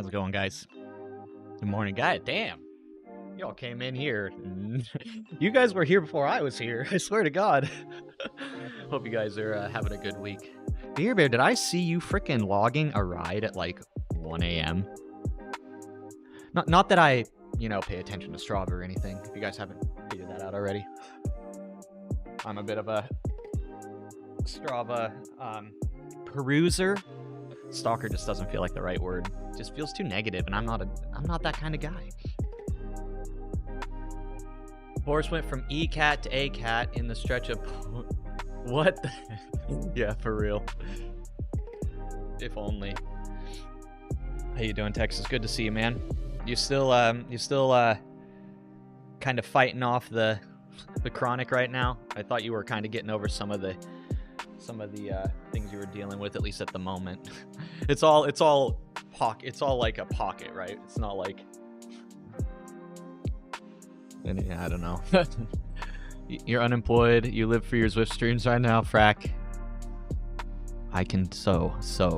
How's it going, guys? Good morning, guy. Damn, y'all came in here. You guys were here before I was here. I swear to God. Hope you guys are having a good week. Beer Bear, did I see you freaking logging a ride at like 1 a.m.? Not that I, pay attention to Strava or anything. If you guys haven't figured that out already, I'm a bit of a Strava peruser. Stalker just doesn't feel like the right word. It just feels too negative, and I'm not that kind of guy. Horse went from E-cat to A-cat in the stretch of what? Yeah, for real. If only. How you doing, Texas? Good to see you, man. You still kind of fighting off the chronic right now? I thought you were kind of getting over some of the things you were dealing with, at least at the moment. It's all like a pocket, right? It's not like, I don't know. You're unemployed. You live for your Zwift streams right now, Frack. I can so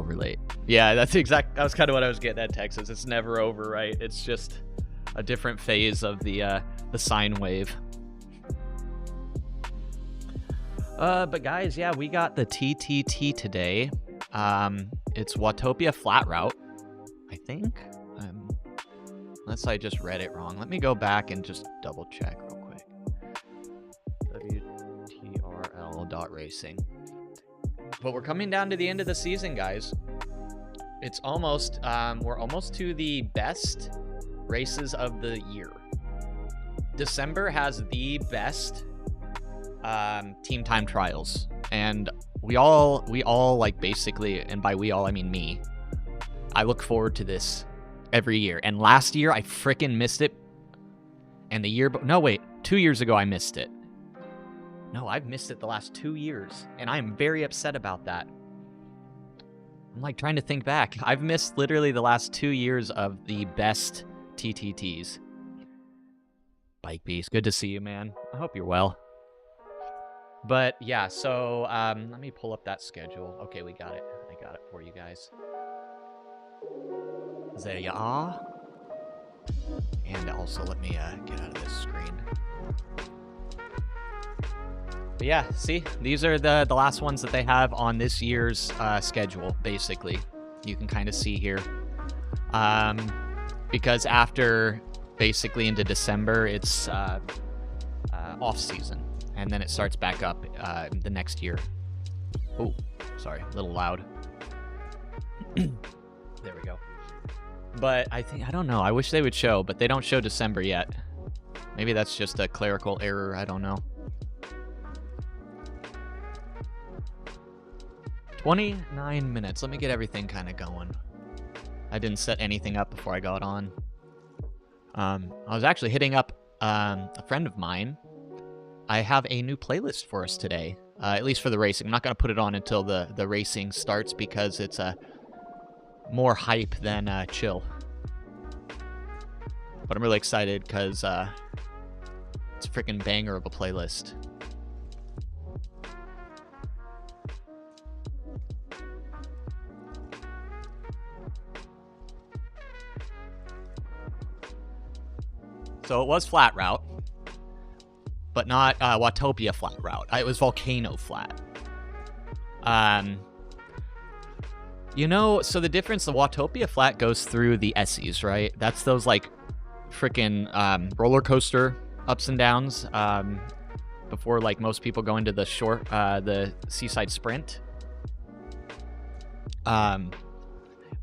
relate. Yeah, that was kind of what I was getting at, Texas. It's never over, right? It's just a different phase of the sine wave. But guys, yeah, we got the TTT today. It's Watopia Flat Route, I think. Unless I just read it wrong. Let me go back and just double check real quick. WTRL.racing. But we're coming down to the end of the season, guys. It's almost, we're almost to the best races of the year. December has the best team time trials, and we all like, basically, and by we all I mean me, I look forward to this every year. And last year I freaking missed it, and the year 2 years ago I missed it. No, I've missed it the last 2 years, and I'm very upset about that. I'm like trying to think back. I've missed literally the last 2 years of the best TTTs. Bike Beast, good to see you, man. I hope you're well. But yeah, so let me pull up that schedule. Okay, we got it. I got it for you guys. There you are. And also, let me get out of this screen. But yeah, see, these are the last ones that they have on this year's schedule, basically. You can kind of see here. Because after, basically, into December, it's off-season. And then it starts back up the next year. Oh, sorry, a little loud. There we go. But I don't know. I wish they would show, but they don't show December yet. Maybe that's just a clerical error. I don't know. 29 minutes. Let me get everything kind of going. I didn't set anything up before I got on. I was actually hitting up a friend of mine. I have a new playlist for us today, at least for the racing. I'm not going to put it on until the racing starts because it's more hype than chill. But I'm really excited because it's a freaking banger of a playlist. So it was Flat Route, but not Watopia Flat Route. It was Volcano Flat. So the difference, the Watopia Flat goes through the Essies, right? That's those, like, freaking roller coaster ups and downs before, like, most people go into the Seaside Sprint. But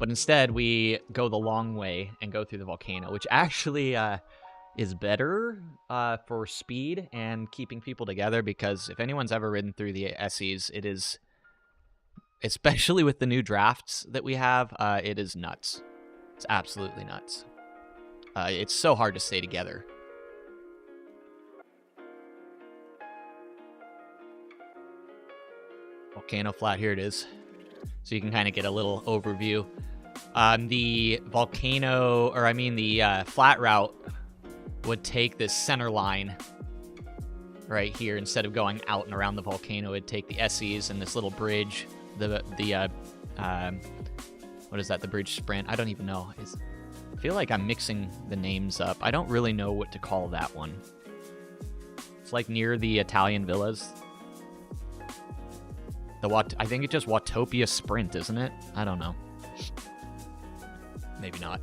instead, we go the long way and go through the volcano, which actually is better for speed and keeping people together, because if anyone's ever ridden through the Essies, it is, especially with the new drafts that we have, it is nuts. It's absolutely nuts. It's so hard to stay together. Volcano Flat, here it is. So you can kind of get a little overview. The Flat Route would take this center line right here. Instead of going out and around the volcano, it'd take the Essies and this little bridge, what is that, the bridge sprint? I don't even know. I feel like I'm mixing the names up. I don't really know what to call that one. It's like near the Italian villas. I think it's just Watopia Sprint, isn't it? I don't know. Maybe not.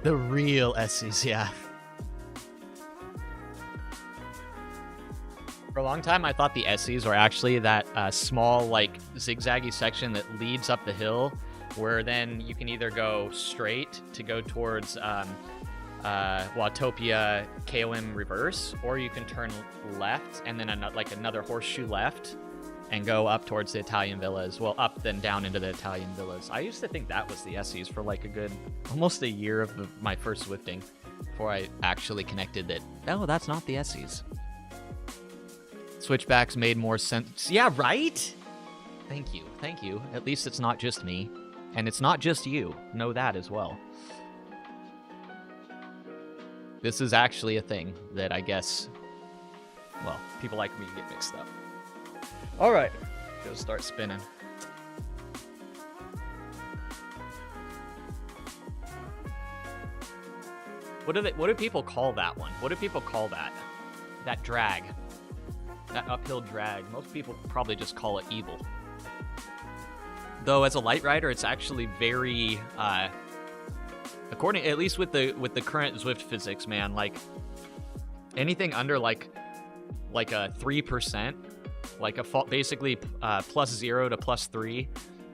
The real Essies, yeah. For a long time, I thought the Essies were actually that small, like, zigzaggy section that leads up the hill, where then you can either go straight to go towards Watopia KOM reverse, or you can turn left and then another horseshoe left and go up towards the Italian villas. Well, up then down into the Italian villas. I used to think that was the Essies for like a good, almost a year of my first Zwifting before I actually connected that, oh, that's not the Essies. Switchbacks made more sense. Yeah, right? Thank you. Thank you. At least it's not just me. And it's not just you. Know that as well. This is actually a thing that I guess, well, people like me get mixed up. All right. Go start spinning. What do people call that one? What do people call that? That drag. That uphill drag. Most people probably just call it evil. Though as a light rider, it's actually very according, at least with the current Zwift physics, man, like anything under like a 3%, like basically +0 to +3,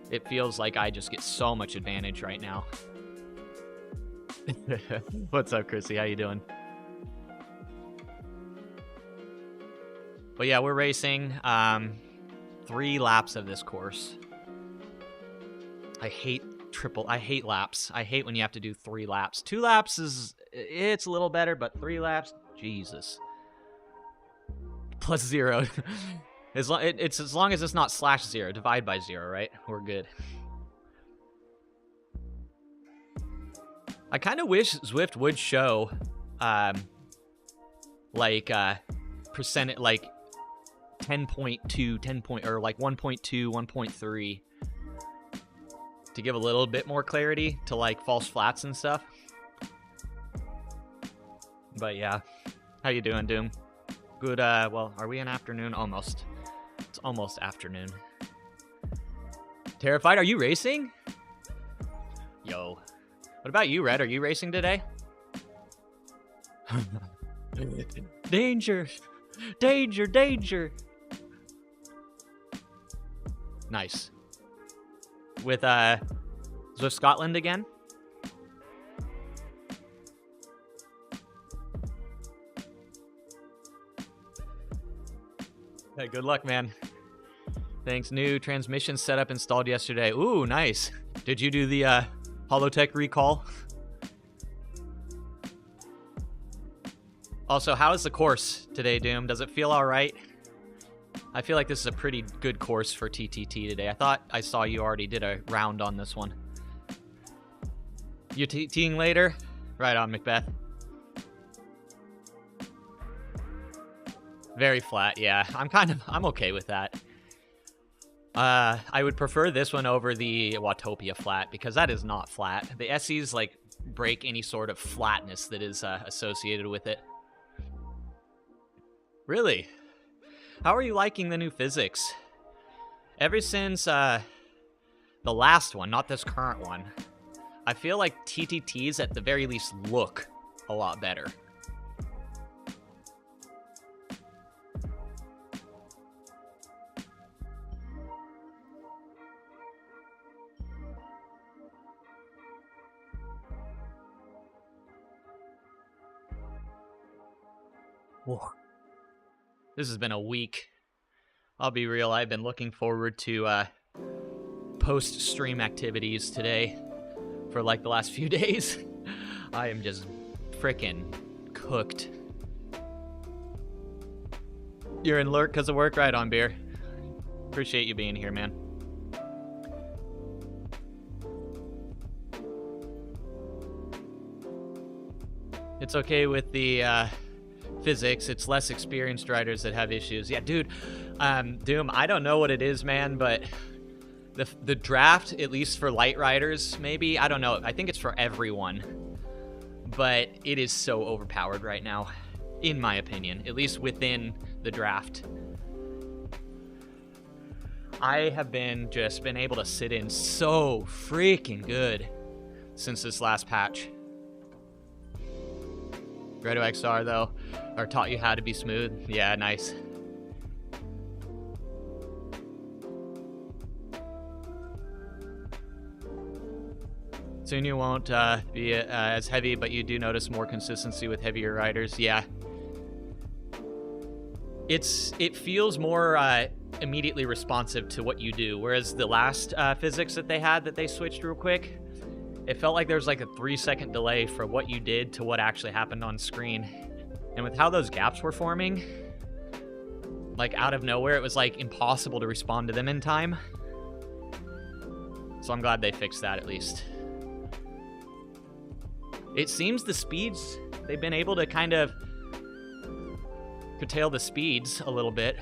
it feels like I just get so much advantage right now. What's up, Chrissy? How you doing? But yeah, we're racing 3 laps of this course. I hate laps. I hate when you have to do 3 laps. 2 laps it's a little better, but 3 laps, Jesus. +0. It's as long as it's not /0, divide by 0, right? We're good. I kind of wish Zwift would show, percent, like 10.2, 10 point, or like 1.2, 1.3, to give a little bit more clarity to like false flats and stuff. But yeah, how you doing, Doom? Good. Well, are we in afternoon? Almost. It's almost afternoon. Terrified? Are you racing? Yo. What about you, Red? Are you racing today? Danger! Danger! Danger! Nice. With Zwift Scotland again? Hey, good luck, man. Thanks. New transmission setup installed yesterday. Ooh, nice. Did you do the Holotech recall? Also, how is the course today, Doom? Does it feel all right? I feel like this is a pretty good course for TTT today. I thought I saw you already did a round on this one. You TTing later? Right on, Macbeth. Very flat, yeah. I'm okay with that. I would prefer this one over the Watopia flat, because that is not flat. The SEs, like, break any sort of flatness that is associated with it. Really? How are you liking the new physics? Ever since the last one, not this current one, I feel like TTTs at the very least look a lot better. Whoa. This has been a week. I'll be real, I've been looking forward to post-stream activities today for like the last few days. I am just frickin' cooked. You're in lurk because of work? Right on, Beer. Appreciate you being here, man. It's okay with the physics. It's less experienced riders that have issues. Yeah, dude. Doom, I don't know what it is, man, but the draft, at least for light riders, maybe, I don't know. I think it's for everyone. But it is so overpowered right now, in my opinion, at least within the draft. I have been able to sit in so freaking good since this last patch. Gredo XR, though, or taught you how to be smooth. Yeah, nice. Soon you won't be as heavy, but you do notice more consistency with heavier riders. Yeah. It feels more immediately responsive to what you do, whereas the last physics that they switched real quick, it felt like there was like a 3-second delay from what you did to what actually happened on screen. And with how those gaps were forming, like out of nowhere, it was like impossible to respond to them in time. So I'm glad they fixed that at least. It seems the speeds, they've been able to kind of curtail the speeds a little bit.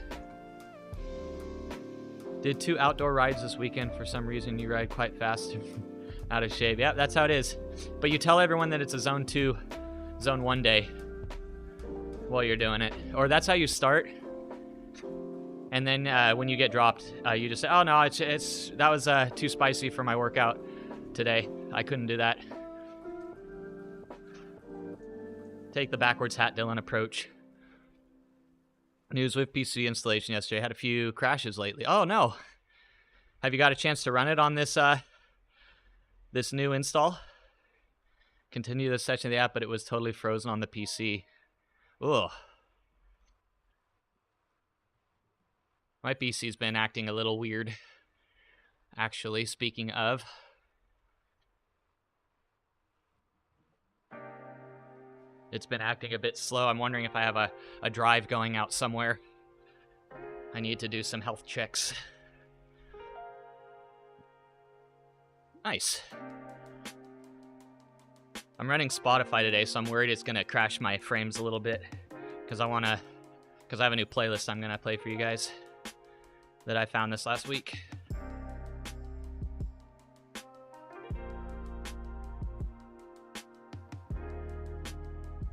Did 2 outdoor rides this weekend. For some reason, you ride quite fast. Out of shape. Yeah, that's how it is. But you tell everyone that it's a zone 2, zone 1 day while you're doing it. Or that's how you start. And then when you get dropped, you just say, oh no, that was too spicy for my workout today. I couldn't do that. Take the backwards hat Dylan approach. New Zwift PC installation yesterday. Had a few crashes lately. Oh no. Have you got a chance to run it on this this new install? Continue the section of the app, but it was totally frozen on the PC. Ugh. My PC's been acting a little weird. Actually, speaking of. It's been acting a bit slow. I'm wondering if I have a drive going out somewhere. I need to do some health checks. Nice. I'm running Spotify today, so I'm worried it's going to crash my frames a little bit. Because I have a new playlist I'm going to play for you guys that I found this last week.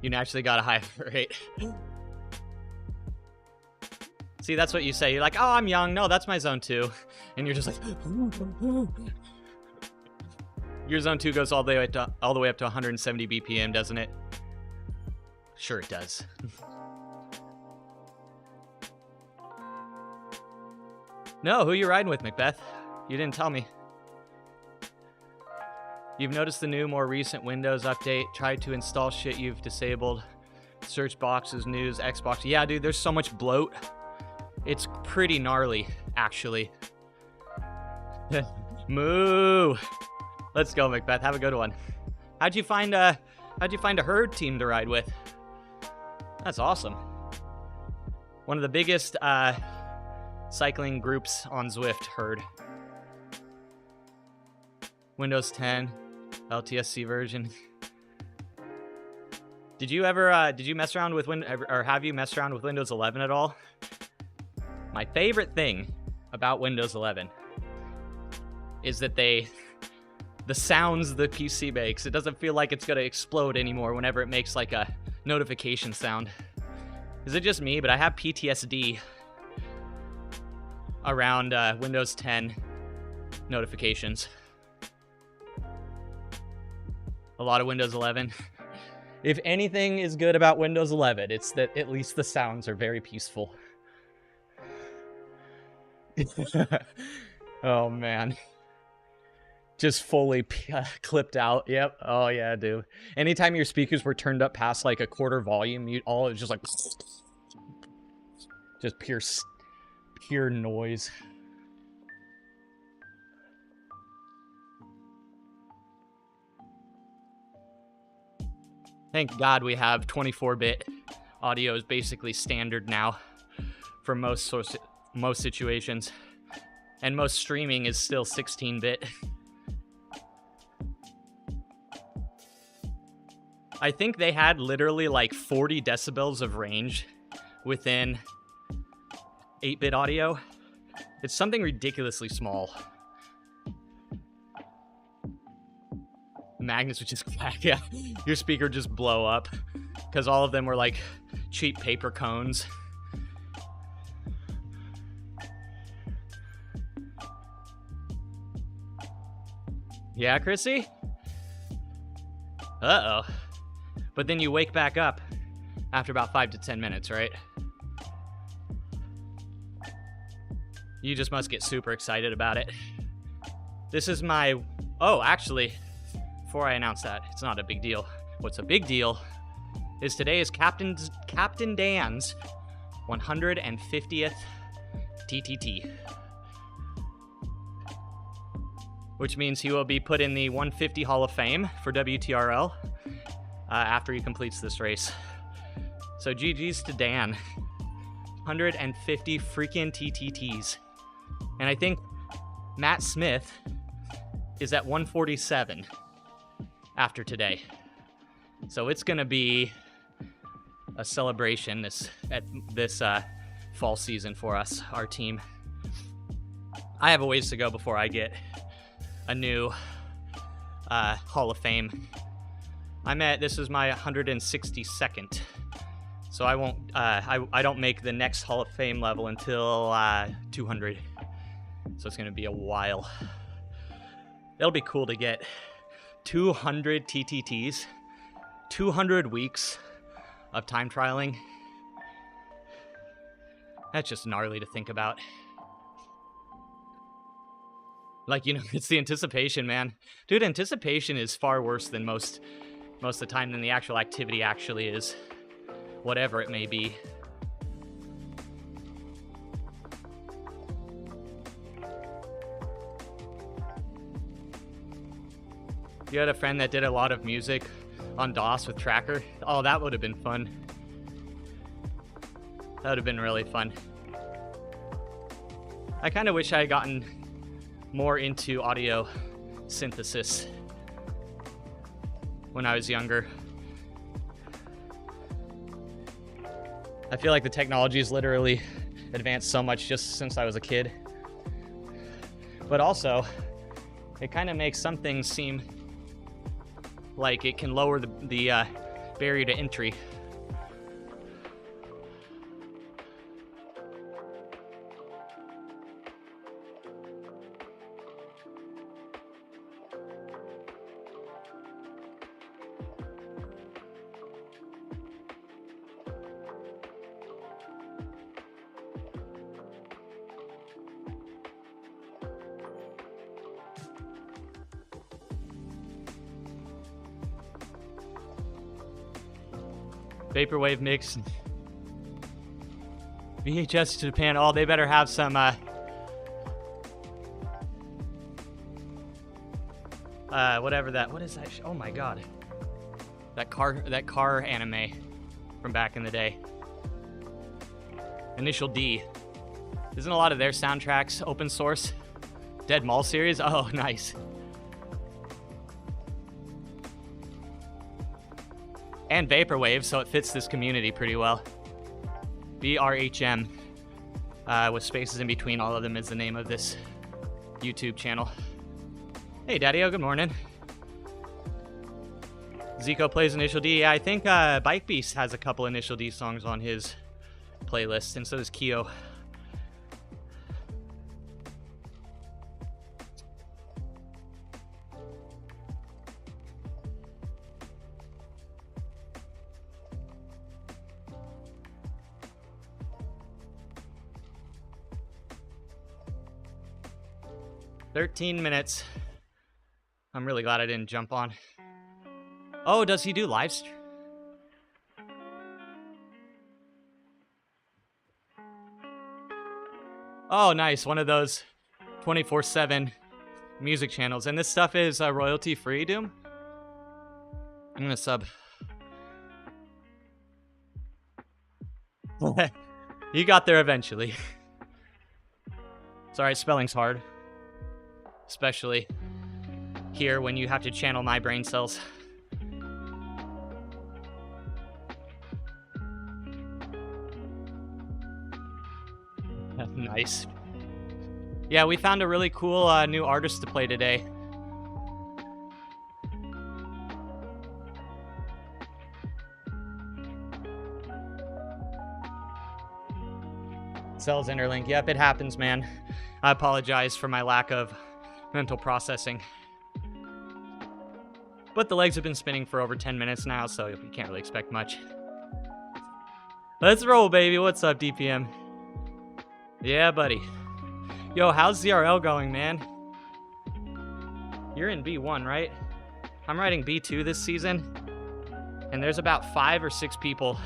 You naturally got a high rate. See, that's what you say. You're like, oh, I'm young. No, that's my zone 2. And you're just like... Your zone 2 goes all the way up to 170 BPM, doesn't it? Sure it does. No, who you riding with, Macbeth? You didn't tell me. You've noticed the new, more recent Windows update. Tried to install shit you've disabled. Search boxes, news, Xbox. Yeah, dude, there's so much bloat. It's pretty gnarly, actually. Moo! Let's go, Macbeth. Have a good one. How'd you find a herd team to ride with? That's awesome. One of the biggest cycling groups on Zwift, herd. Windows 10, LTSC version. Did you mess around with have you messed around with Windows 11 at all? My favorite thing about Windows 11 is that the sounds the PC makes, it doesn't feel like it's gonna explode anymore whenever it makes like a notification sound. Is it just me? But I have PTSD around Windows 10 notifications. A lot of Windows 11. If anything is good about Windows 11, it's that at least the sounds are very peaceful. Oh man. Just fully clipped out. Yep. Oh yeah, dude. Anytime your speakers were turned up past like a quarter volume, it was just like just pure noise. Thank God we have 24-bit audio is basically standard now for most situations. And most streaming is still 16-bit. I think they had literally like 40 decibels of range within 8-bit audio. It's something ridiculously small. Magnets would just crack, yeah. Your speaker just blow up because all of them were like cheap paper cones. Yeah, Chrissy? Uh-oh. But then you wake back up after about 5 to 10 minutes, right? You just must get super excited about it. This is my... Oh, actually, before I announce that, it's not a big deal. What's a big deal is today is Captain Dan's 150th TTT. Which means he will be put in the 150 Hall of Fame for WTRL after he completes this race. So GG's to Dan. 150 freaking TTTs. And I think Matt Smith is at 147 after today. So it's going to be a celebration this fall season for us, our team. I have a ways to go before I get a new Hall of Fame. This is my 162nd, so I won't I don't make the next Hall of Fame level until 200, so it's gonna be a while. It'll be cool to get 200 TTTs, 200 weeks of time trialing. That's just gnarly to think about. Like, you know, it's the anticipation, man. Dude, anticipation is far worse than most of the time than the actual activity actually is. Whatever it may be. You had a friend that did a lot of music on DOS with Tracker. Oh, that would have been fun. That would have been really fun. I kind of wish I had gotten more into audio synthesis when I was younger. I feel like the technology has literally advanced so much just since I was a kid. But also, it kind of makes some things seem like it can lower the barrier to entry. Vaporwave mix. VHS to Japan. Oh, they better have some whatever that. What is that? Oh my god. That car anime from back in the day. Initial D. Isn't a lot of their soundtracks open source? Dead Mall series? Oh, nice. And Vaporwave, so it fits this community pretty well. BRHM, with spaces in between all of them, is the name of this YouTube channel. Hey, Daddy-O, good morning. Zico plays Initial D. Yeah, I think Bike Beast has a couple Initial D songs on his playlist, and so does Keo. "13 minutes. I'm really glad I didn't jump on. Oh, does he do live stream? Oh, nice. One of those 24/7 music channels. And this stuff is royalty free, Doom? I'm gonna sub. You got there eventually. Sorry, spelling's hard. Especially here when you have to channel my brain cells. Nice. Yeah, we found a really cool new artist to play today. Cells interlink. Yep, it happens, man. I apologize for my lack of mental processing. But the legs have been spinning for over 10 minutes now, so you can't really expect much. Let's roll, baby. What's up, DPM? Yeah, buddy. Yo, how's ZRL going, man? You're in B1, right? I'm riding B2 this season, and there's about 5 or 6 people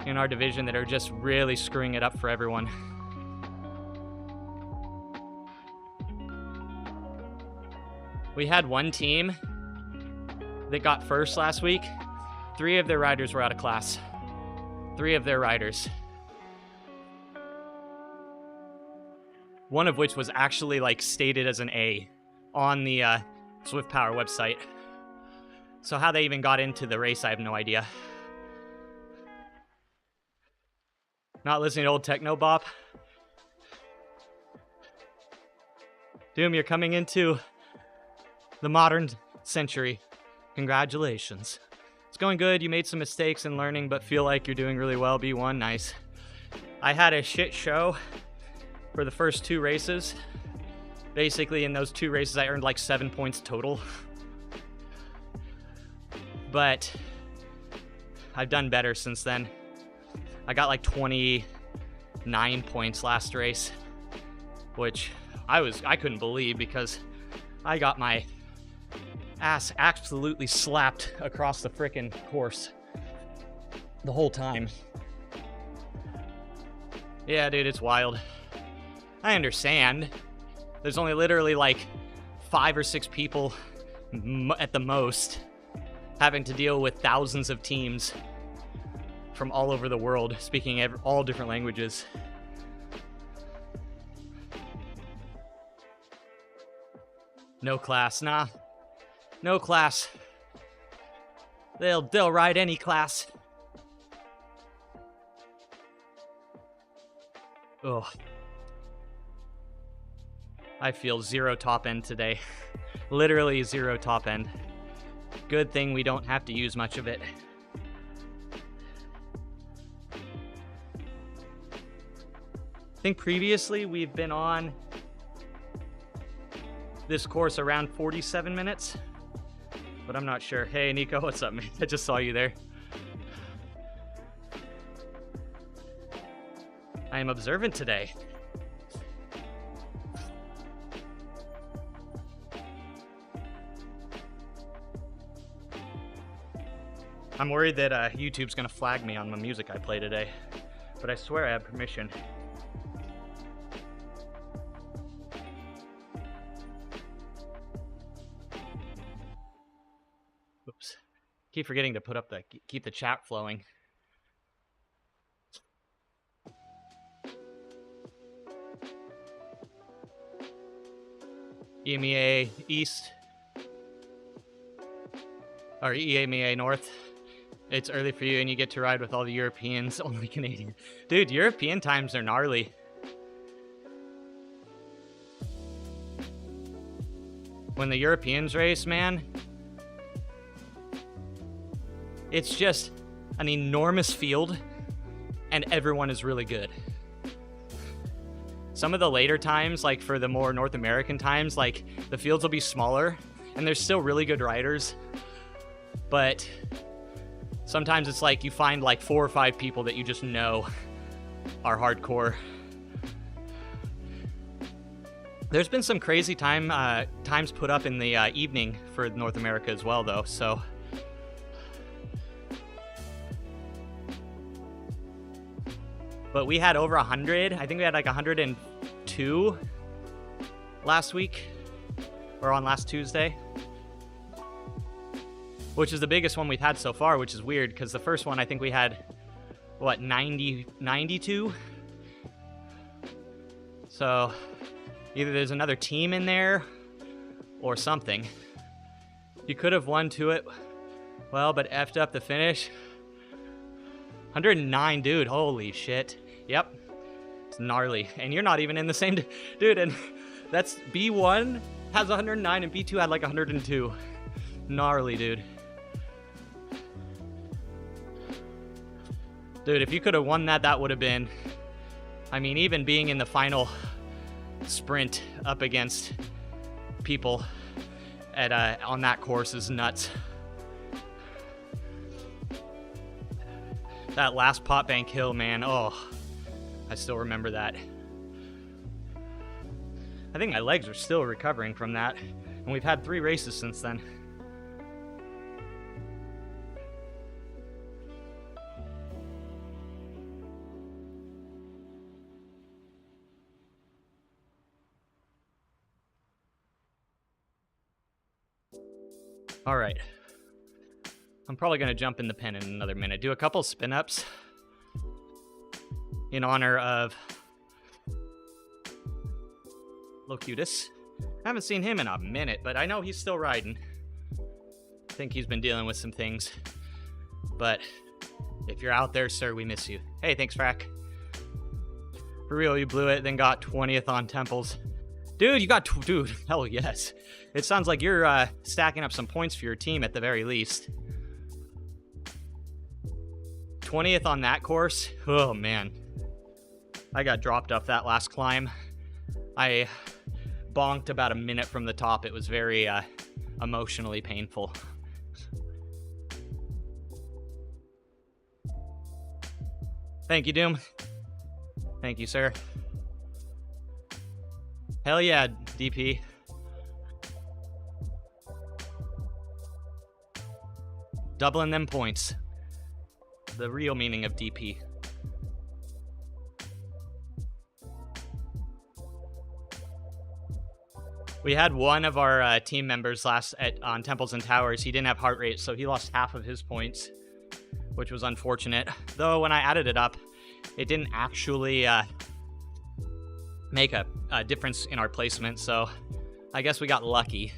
in our division that are just really screwing it up for everyone. We had one team that got first last week. 3 of their riders were out of class. 3 of their riders. One of which was actually like stated as an A on the Zwift Power website. So how they even got into the race, I have no idea. Not listening to old techno bop. Doom, you're coming into the modern century. Congratulations. It's going good. You made some mistakes in learning, but feel like you're doing really well. B1, nice. I had a shit show for the first 2 races. Basically, in those 2 races, I earned like 7 points total. But I've done better since then. I got like 29 points last race, which I couldn't believe because I got my ass absolutely slapped across the frickin' course the whole time. Yeah, dude, it's wild. I understand. There's only literally like 5 or 6 people at the most having to deal with thousands of teams from all over the world, speaking all different languages. No class, nah. No class. They'll ride any class. Ugh. I feel 0 top end today. Literally 0 top end. Good thing we don't have to use much of it. I think previously we've been on this course around 47 minutes, but I'm not sure. Hey, Nico, what's up, man? I just saw you there. I am observant today. I'm worried that YouTube's gonna flag me on the music I play today, but I swear I have permission. Oops. Keep forgetting to put up keep the chat flowing. EMEA East. Or EMEA North. It's early for you and you get to ride with all the Europeans, only Canadian. Dude, European times are gnarly. When the Europeans race, man, it's just an enormous field and everyone is really good. Some of the later times, like for the more North American times, like the fields will be smaller and there's still really good riders, but sometimes it's like you find like 4 or 5 people that you just know are hardcore. There's been some crazy times put up in the evening for North America as well, though, so. But we had over 100. I think we had like 102 last week, or on last Tuesday. Which is the biggest one we've had so far, which is weird, because the first one I think we had, what, 92? So, either there's another team in there, or something. You could have won to it, well, but effed up the finish. 109, dude, holy shit. Yep. It's gnarly. And you're not even in the same... Dude, and that's... B1 has 109 and B2 had like 102. Gnarly, dude. Dude, if you could have won that, that would have been... I mean, even being in the final sprint up against people at on that course is nuts. That last pot bank hill, man, oh, I still remember that. I think my legs are still recovering from that, and we've had 3 races since then. All right. I'm probably going to jump in the pen in another minute. Do a couple spin-ups in honor of Locutus. I haven't seen him in a minute, but I know he's still riding. I think he's been dealing with some things. But if you're out there, sir, we miss you. Hey, thanks, Frack. For real, you blew it, then got 20th on Temples. Dude, you got... Dude, hell yes. It sounds like you're stacking up some points for your team at the very least. 20th on that course? Oh, man. I got dropped off that last climb. I bonked about a minute from the top. It was very emotionally painful. Thank you, Doom. Thank you, sir. Hell yeah, DP. Doubling them points. The real meaning of DP. We had one of our team members on Temples and Towers. He didn't have heart rate, so he lost half of his points, which was unfortunate. Though when I added it up, it didn't actually make a difference in our placement, so I guess we got lucky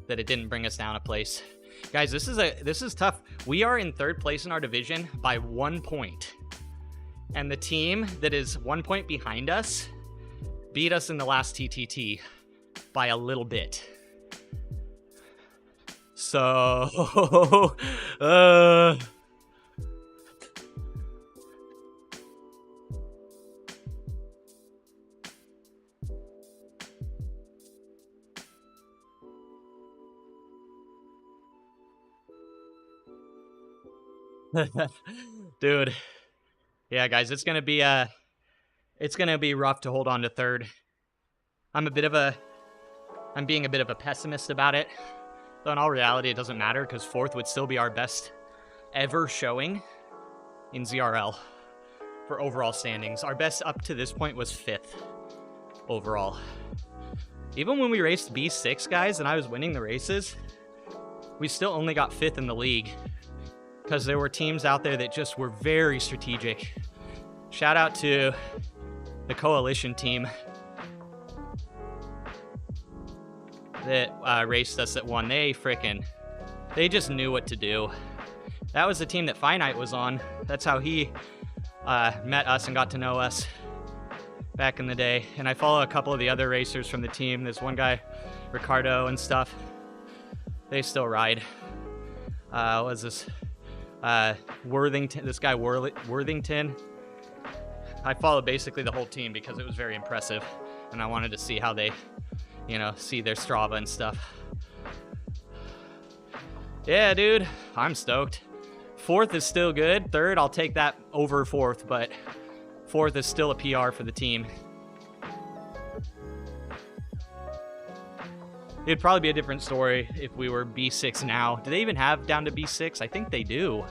that it didn't bring us down a place. Guys, this is tough. We are in 3rd place in our division by 1 point. And the team that is 1 point behind us beat us in the last TTT by a little bit. So, dude, yeah, guys, it's gonna be rough to hold on to 3rd. I'm being a bit of a pessimist about it, though in all reality it doesn't matter because 4th would still be our best ever showing in ZRL for overall standings. Our best up to this point was 5th overall. Even when we raced B6, guys, and I was winning the races, we still only got 5th in the league. Because there were teams out there that just were very strategic. Shout out to the Coalition team that raced us that won. They just knew what to do. That was the team that Finite was on. That's how he met us and got to know us back in the day. And I follow a couple of the other racers from the team. There's one guy, Ricardo and stuff. They still ride. What was this? Worthington, this guy Worthington. I followed basically the whole team because it was very impressive, and I wanted to see how they, see their Strava and stuff. Yeah, dude, I'm stoked. 4th is still good. 3rd, I'll take that over 4th, but 4th is still a PR for the team. It'd probably be a different story if we were B6 now. Do they even have down to B6? I think they do.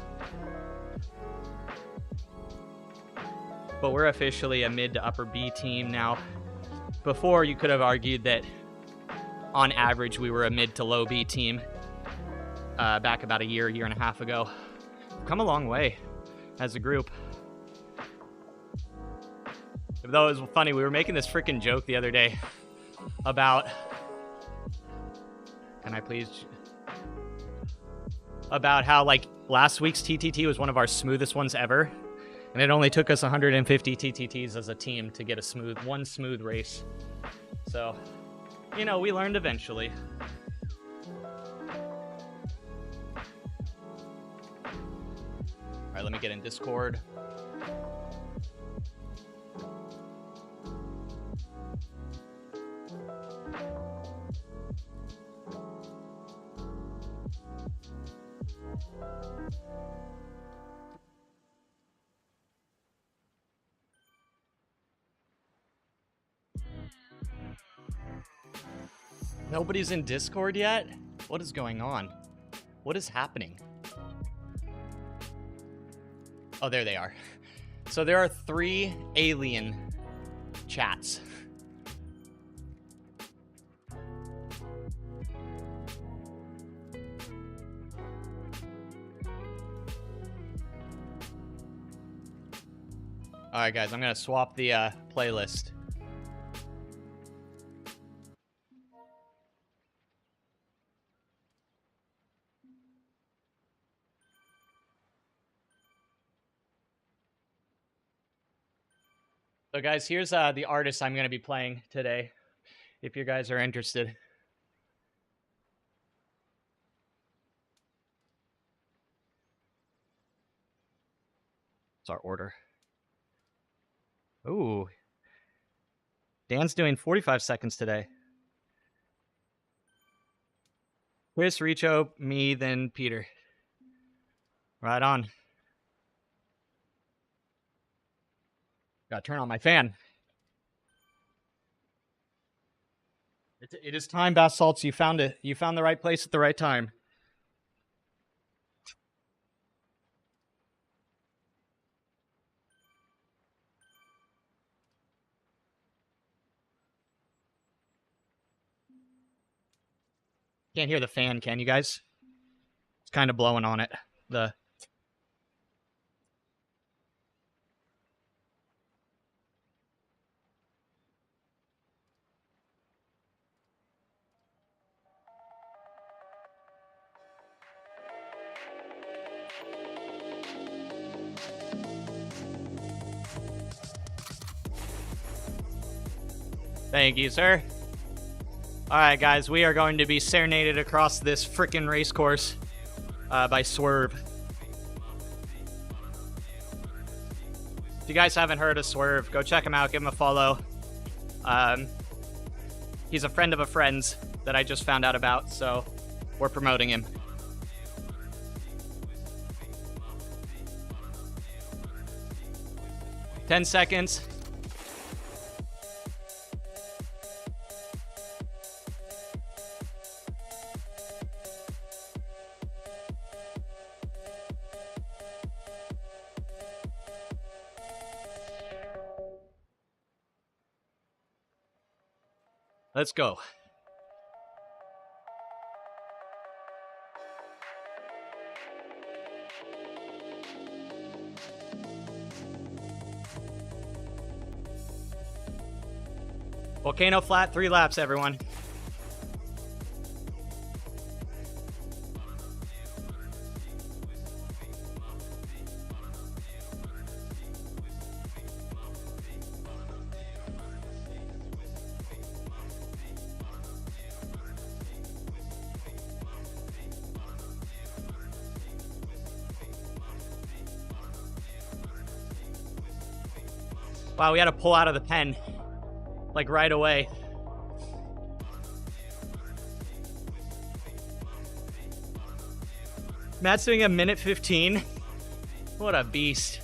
But we're officially a mid to upper B team now. Before, you could have argued that on average we were a mid to low B team back about a year and a half ago. We've come a long way as a group. Though it was funny, we were making this freaking joke the other day about... Can I please? About how, last week's TTT was one of our smoothest ones ever. And it only took us 150 TTTs as a team to get one smooth race. So, you know, we learned eventually. All right, let me get in Discord. Nobody's in Discord yet? What is going on? What is happening? Oh, there they are. So there are 3 alien chats. All right, guys, I'm going to swap the playlist. So guys, here's the artist I'm going to be playing today, if you guys are interested. It's our order. Ooh. Dan's doing 45 seconds today. Chris, Richo, me, then Peter. Right on. Gotta turn on my fan. It is time, Bath Salts. You found it. You found the right place at the right time. Can't hear the fan, can you guys? It's kind of blowing on it. Thank you, sir. All right, guys, we are going to be serenaded across this frickin' race course by Swerve. If you guys haven't heard of Swerve, go check him out. Give him a follow. He's a friend of a friend's that I just found out about, so we're promoting him. Ten seconds. Let's go. Volcano flat, 3 laps, everyone. Wow, we had to pull out of the pen, like right away. Matt's doing a minute 15. What a beast.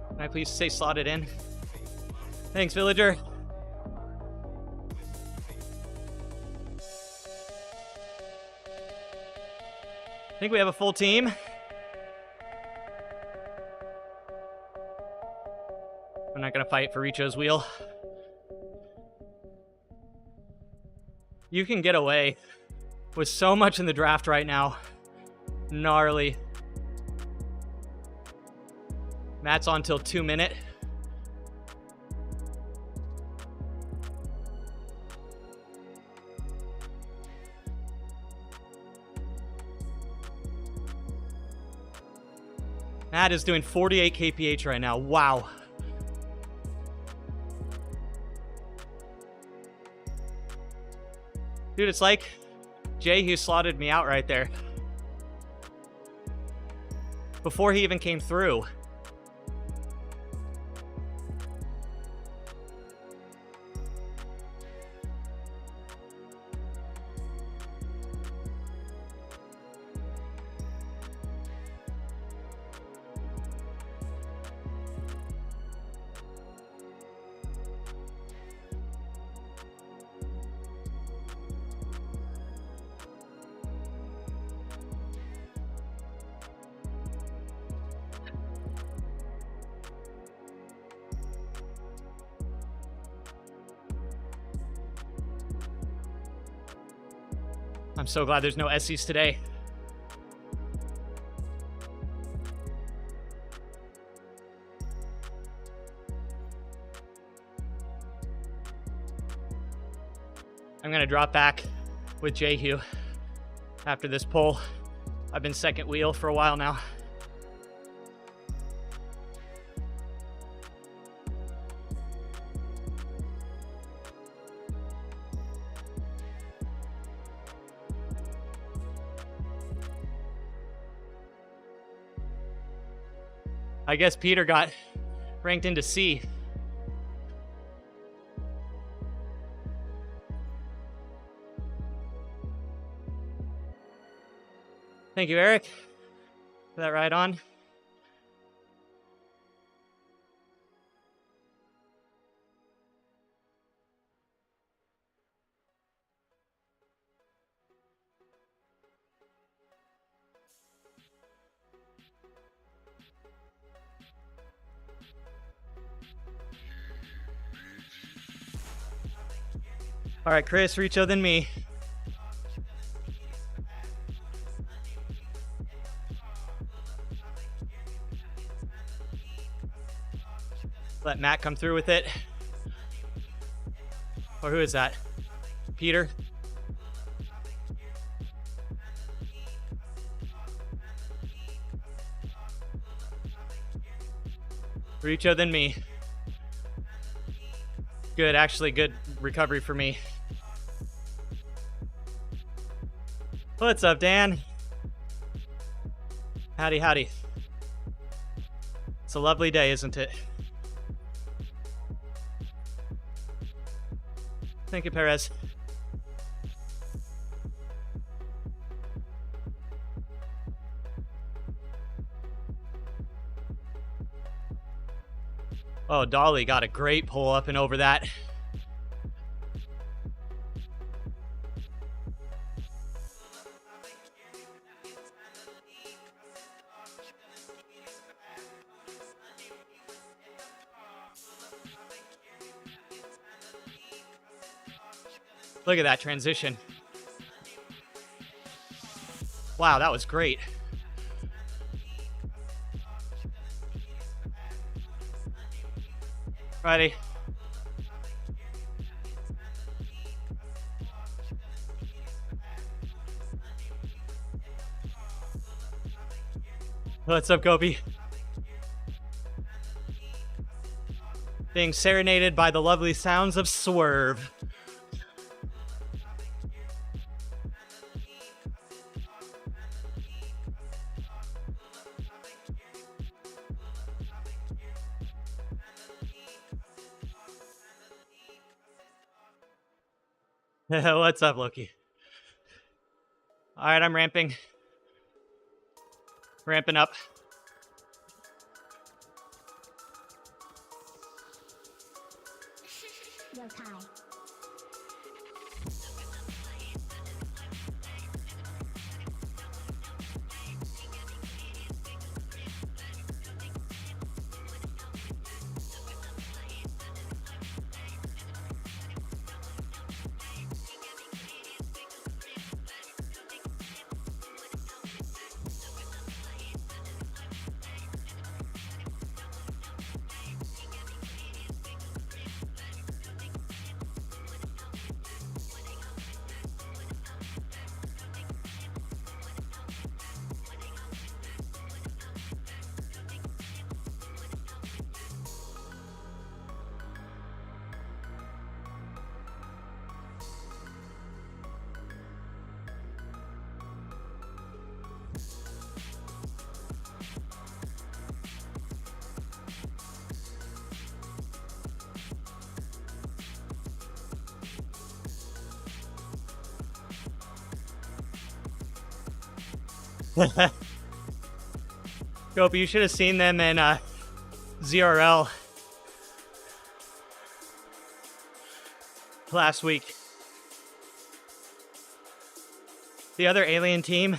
Can I please stay slotted in? Thanks, villager. I think we have a full team. I'm not going to fight for Richo's wheel. You can get away with so much in the draft right now. Gnarly. Matt's on till 2 minutes. Matt is doing 48 kph right now. Wow. Dude, it's like Jay who slotted me out right there before he even came through. I'm so glad there's no Essies today. I'm gonna drop back with Jehu after this pull. I've been second wheel for a while now. I guess Peter got ranked into C. Thank you, Eric, for that ride on. All right, Chris, Richo, then me. Let Matt come through with it. Or who is that? Peter? Richo, then me. Good, actually good recovery for me. What's up, Dan? Howdy, howdy. It's a lovely day, isn't it? Thank you, Perez. Oh, Dolly got a great pull up and over that. Look at that transition. Wow, that was great. Righty. What's up, Gopi? Being serenaded by the lovely sounds of Swerve. What's up, Loki? All right, I'm ramping. Ramping up. Gopi, you should have seen them in ZRL last week. The other alien team,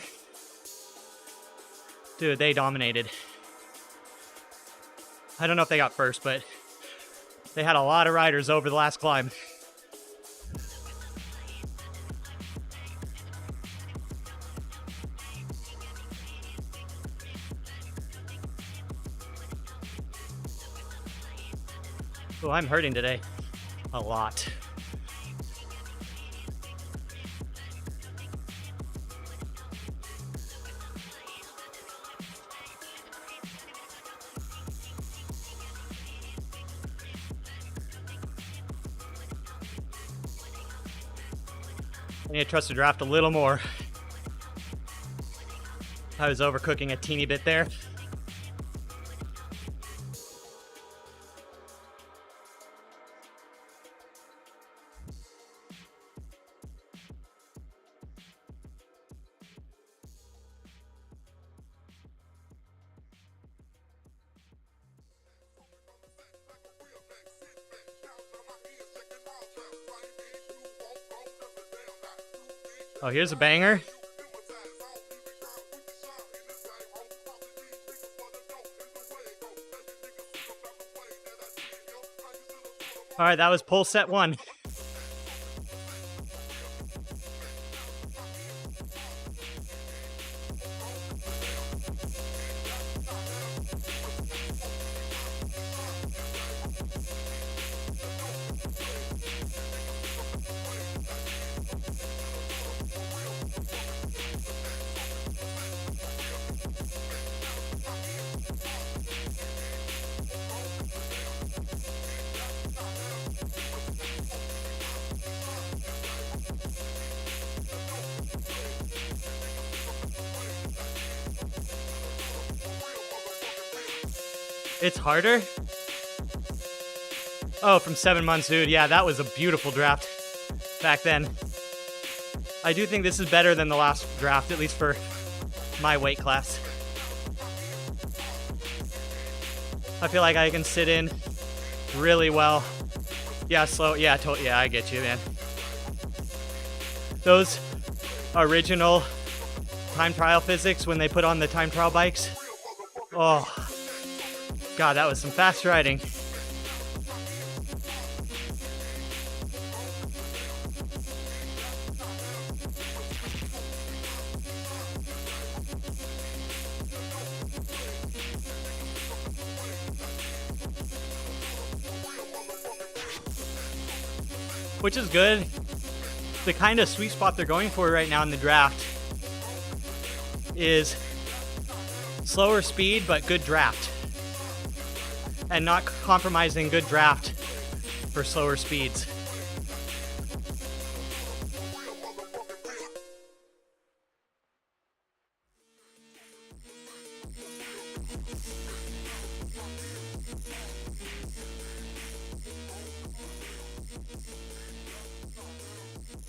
dude, they dominated. I don't know if they got first, but they had a lot of riders over the last climb. Oh, I'm hurting today. A lot. I need to trust the draft a little more. I was overcooking a teeny bit there. Oh, here's a banger. All right, that was pull set 1. It's harder? Oh, from 7 months, dude. Yeah, that was a beautiful draft back then. I do think this is better than the last draft, at least for my weight class. I feel like I can sit in really well. Yeah, slow. Yeah, yeah, I get you, man. Those original time trial physics when they put on the time trial bikes. Oh, God, that was some fast riding. Which is good. The kind of sweet spot they're going for right now in the draft is slower speed, but good draft. And not compromising good draft for slower speeds.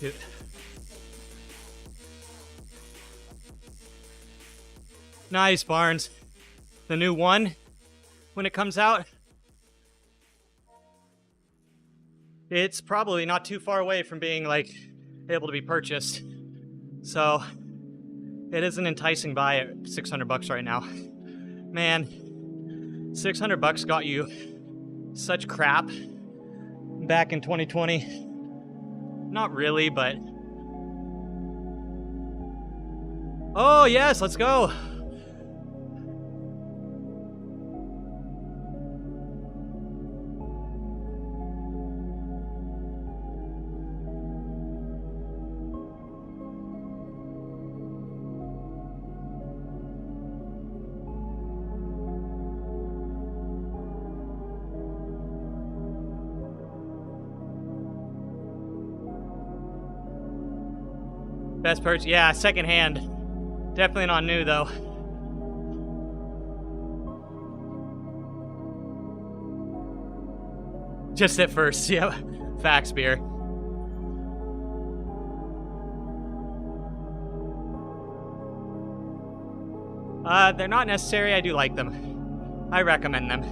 Dude. Nice, Barnes. The new one, when it comes out, it's probably not too far away from being like able to be purchased. So it is an enticing buy at $600 right now. Man, $600 got you such crap back in 2020. Not really, but... Oh, yes, let's go. Best purchase, yeah, secondhand. Definitely not new though. Just at first, yeah. Facts, beer. They're not necessary. I do like them. I recommend them.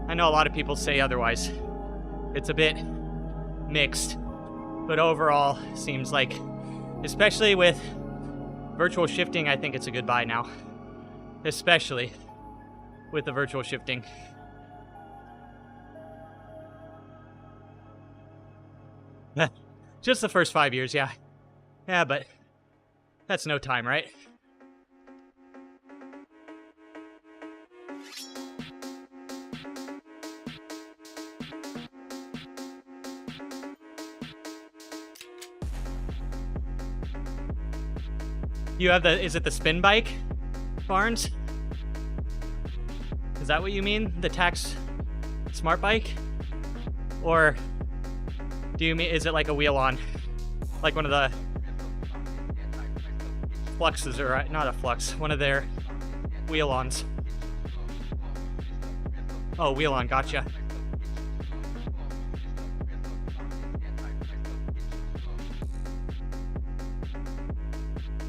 I know a lot of people say otherwise. It's a bit mixed, but overall seems like, especially with virtual shifting, I think it's a good buy now. Especially with the virtual shifting. Just the first 5 years, yeah. Yeah, but that's no time, right? You have the, is it the spin bike, Barnes? Is that what you mean? The tax smart bike? Or do you mean, is it like a wheel on? Like one of the fluxes, or not a flux, one of their wheel ons. Oh, wheel on, gotcha.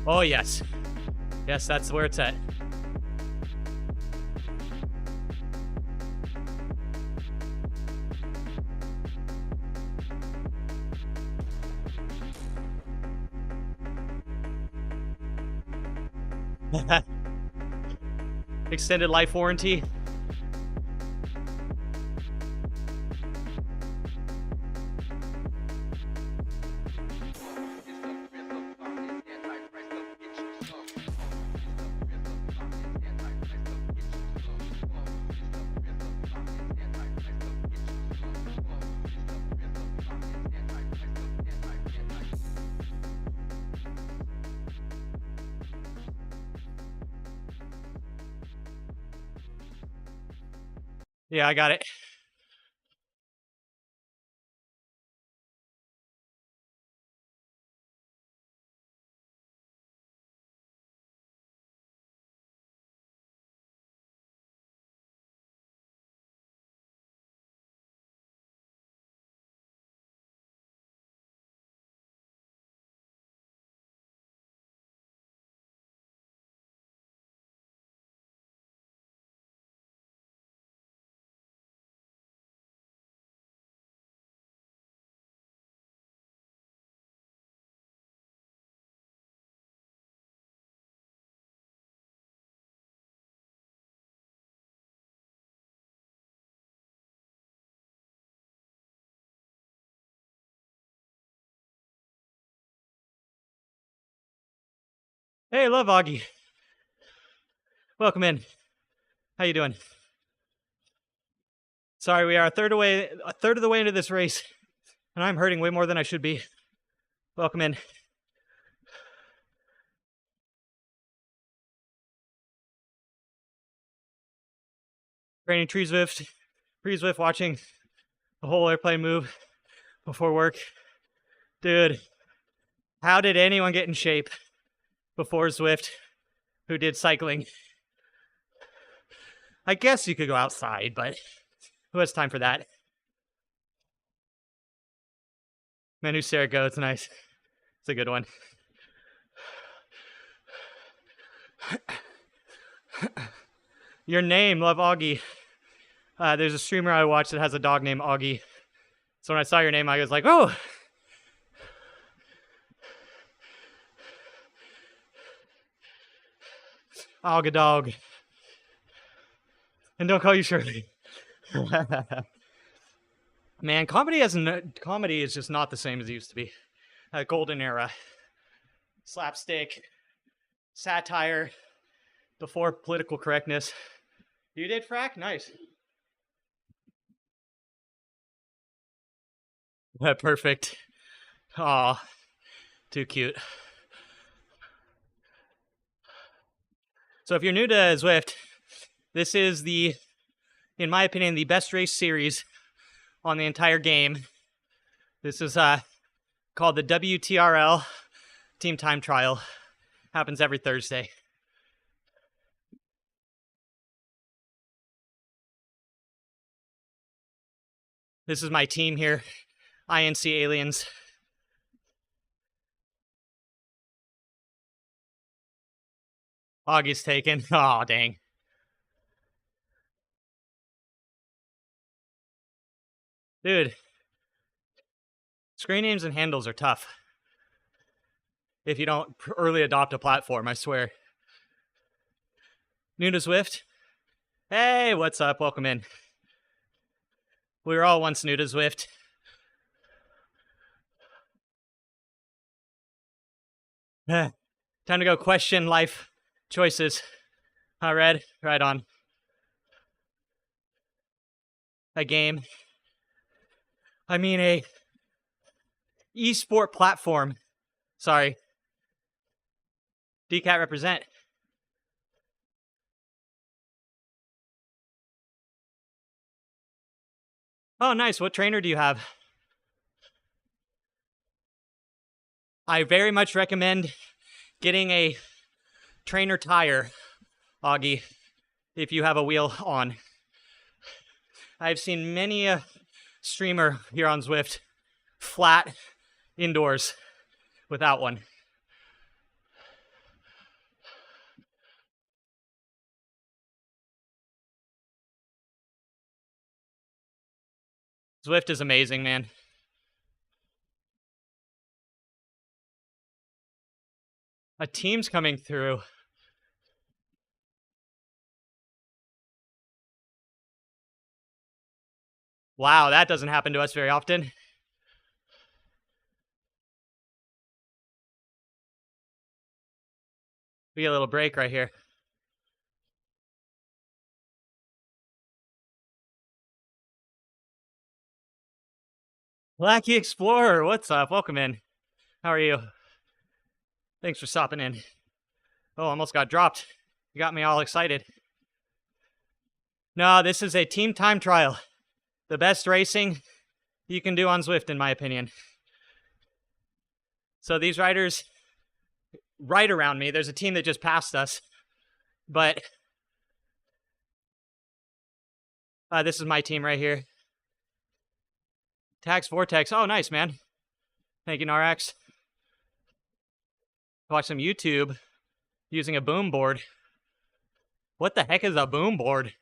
Oh, yes. Yes, that's where it's at. Extended life warranty. Yeah, I got it. Hey, love Augie. Welcome in. How you doing? Sorry, we are a third of the way into this race, and I'm hurting way more than I should be. Welcome in. Training tree Zwift, watching the whole airplane move before work. Dude, how did anyone get in shape before Zwift who did cycling? I guess you could go outside, but who has time for that? Manu Sarago, it's nice. It's a good one. Your name, love Augie. There's a streamer I watch that has a dog named Augie. So when I saw your name, I was like, oh! Auga dog. And don't call you Shirley. Man, comedy is just not the same as it used to be. Golden era. Slapstick. Satire. Before political correctness. You did, Frack? Nice. Perfect. Aw, too cute. So if you're new to Zwift, this is the, in my opinion, the best race series on the entire game. This is called the WTRL Team Time Trial. Happens every Thursday. This is my team here, INC Aliens. Augie's taken. Oh, dang. Dude, screen names and handles are tough. If you don't early adopt a platform, I swear. New to Zwift? Hey, what's up? Welcome in. We were all once new to Zwift. Time to go question life choices. Huh, Red? Right on. A game. I mean, a esport platform. Sorry. DCAT represent. Oh, nice. What trainer do you have? I very much recommend getting a trainer tire, Augie, if you have a wheel on. I've seen many a streamer here on Zwift flat indoors without one. Zwift is amazing, man. A team's coming through. Wow, that doesn't happen to us very often. We get a little break right here. Lackey Explorer, what's up? Welcome in. How are you? Thanks for stopping in. Oh, almost got dropped. You got me all excited. No, this is a team time trial. The best racing you can do on Zwift, in my opinion. So these riders right around me, there's a team that just passed us, but this is my team right here. Tax Vortex. Oh, nice, man. Thank you, Narax. Watch some YouTube using a boom board. What the heck is a boom board?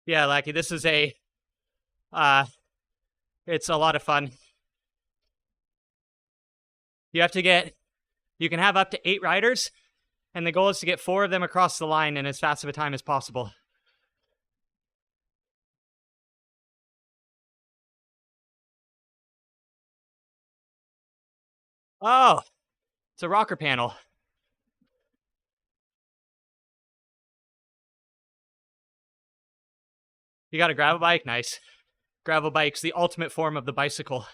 Yeah, Lackey, this is a it's a lot of fun. You can have up to 8 riders, and the goal is to get 4 of them across the line in as fast of a time as possible. Oh, it's a rocker panel. You got a gravel bike? Nice. Gravel bike's the ultimate form of the bicycle.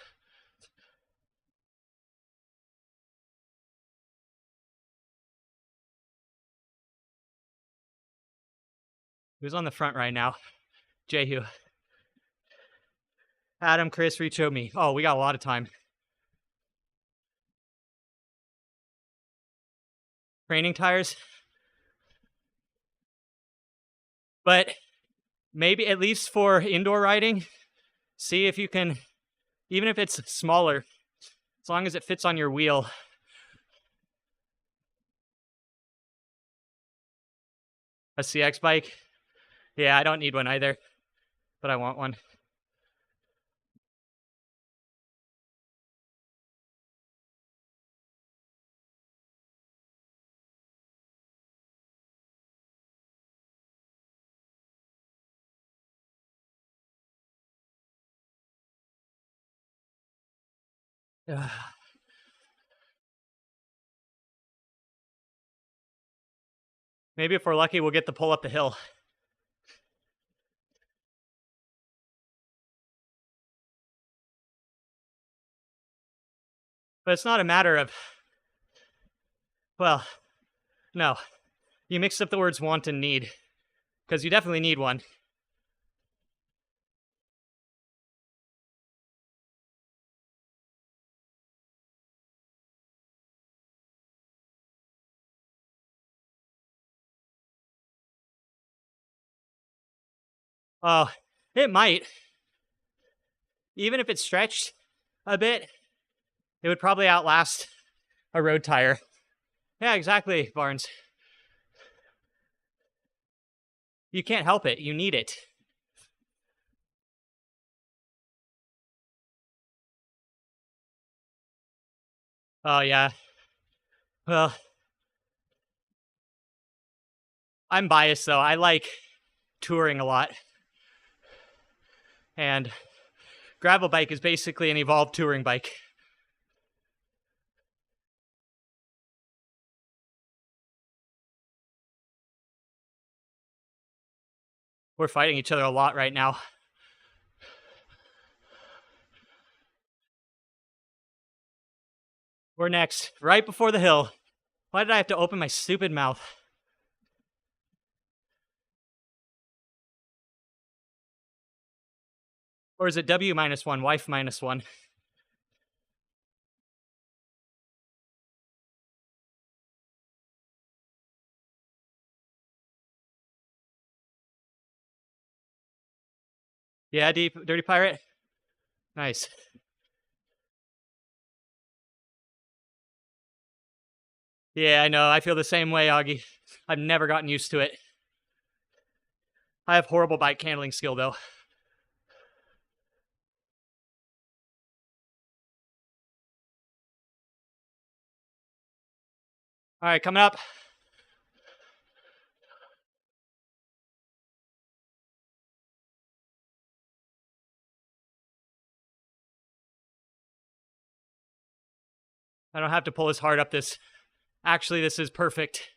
Who's on the front right now? Jehu. Adam, Chris, Richo, me. Oh, we got a lot of time. Training tires. But maybe at least for indoor riding, see if you can, even if it's smaller, as long as it fits on your wheel. A CX bike? Yeah, I don't need one either, but I want one. Maybe if we're lucky, we'll get the pull up the hill. But it's not a matter of, well, no. You mixed up the words want and need, because you definitely need one. Oh, it might. Even if it's stretched a bit, it would probably outlast a road tire. Yeah, exactly, Barnes. You can't help it. You need it. Oh, yeah. Well, I'm biased, though. I like touring a lot. And gravel bike is basically an evolved touring bike. We're fighting each other a lot right now. We're next, right before the hill. Why did I have to open my stupid mouth? Or is it W -1, wife -1? Yeah, Dirty Pirate? Nice. Yeah, I know. I feel the same way, Augie. I've never gotten used to it. I have horrible bike handling skill, though. All right, coming up. I don't have to pull as hard up this. Actually, this is perfect.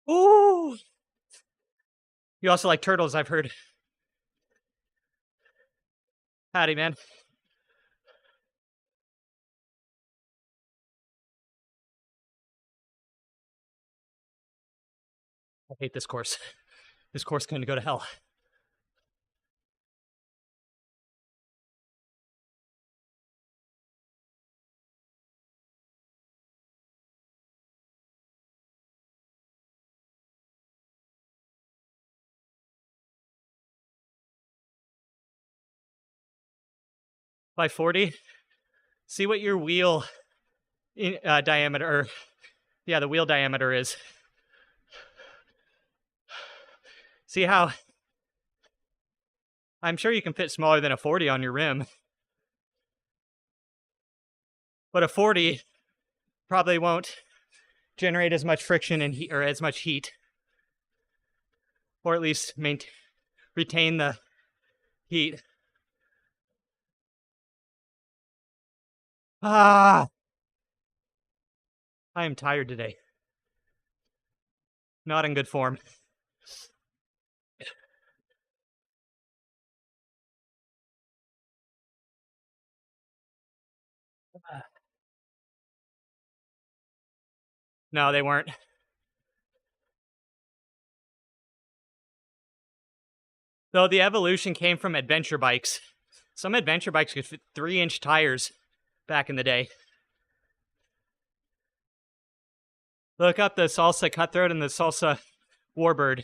Ooh! You also like turtles, I've heard. Howdy, man. I hate this course. This course can go to hell. By 40, see what your wheel diameter, or yeah, the wheel diameter is. See how I'm sure you can fit smaller than a 40 on your rim, but a 40 probably won't generate as much friction and heat, or as much heat, or at least retain the heat. Ah, I am tired today. Not in good form. No, they weren't. Though the evolution came from adventure bikes. Some adventure bikes could fit 3-inch tires back in the day. Look up the Salsa Cutthroat and the Salsa Warbird.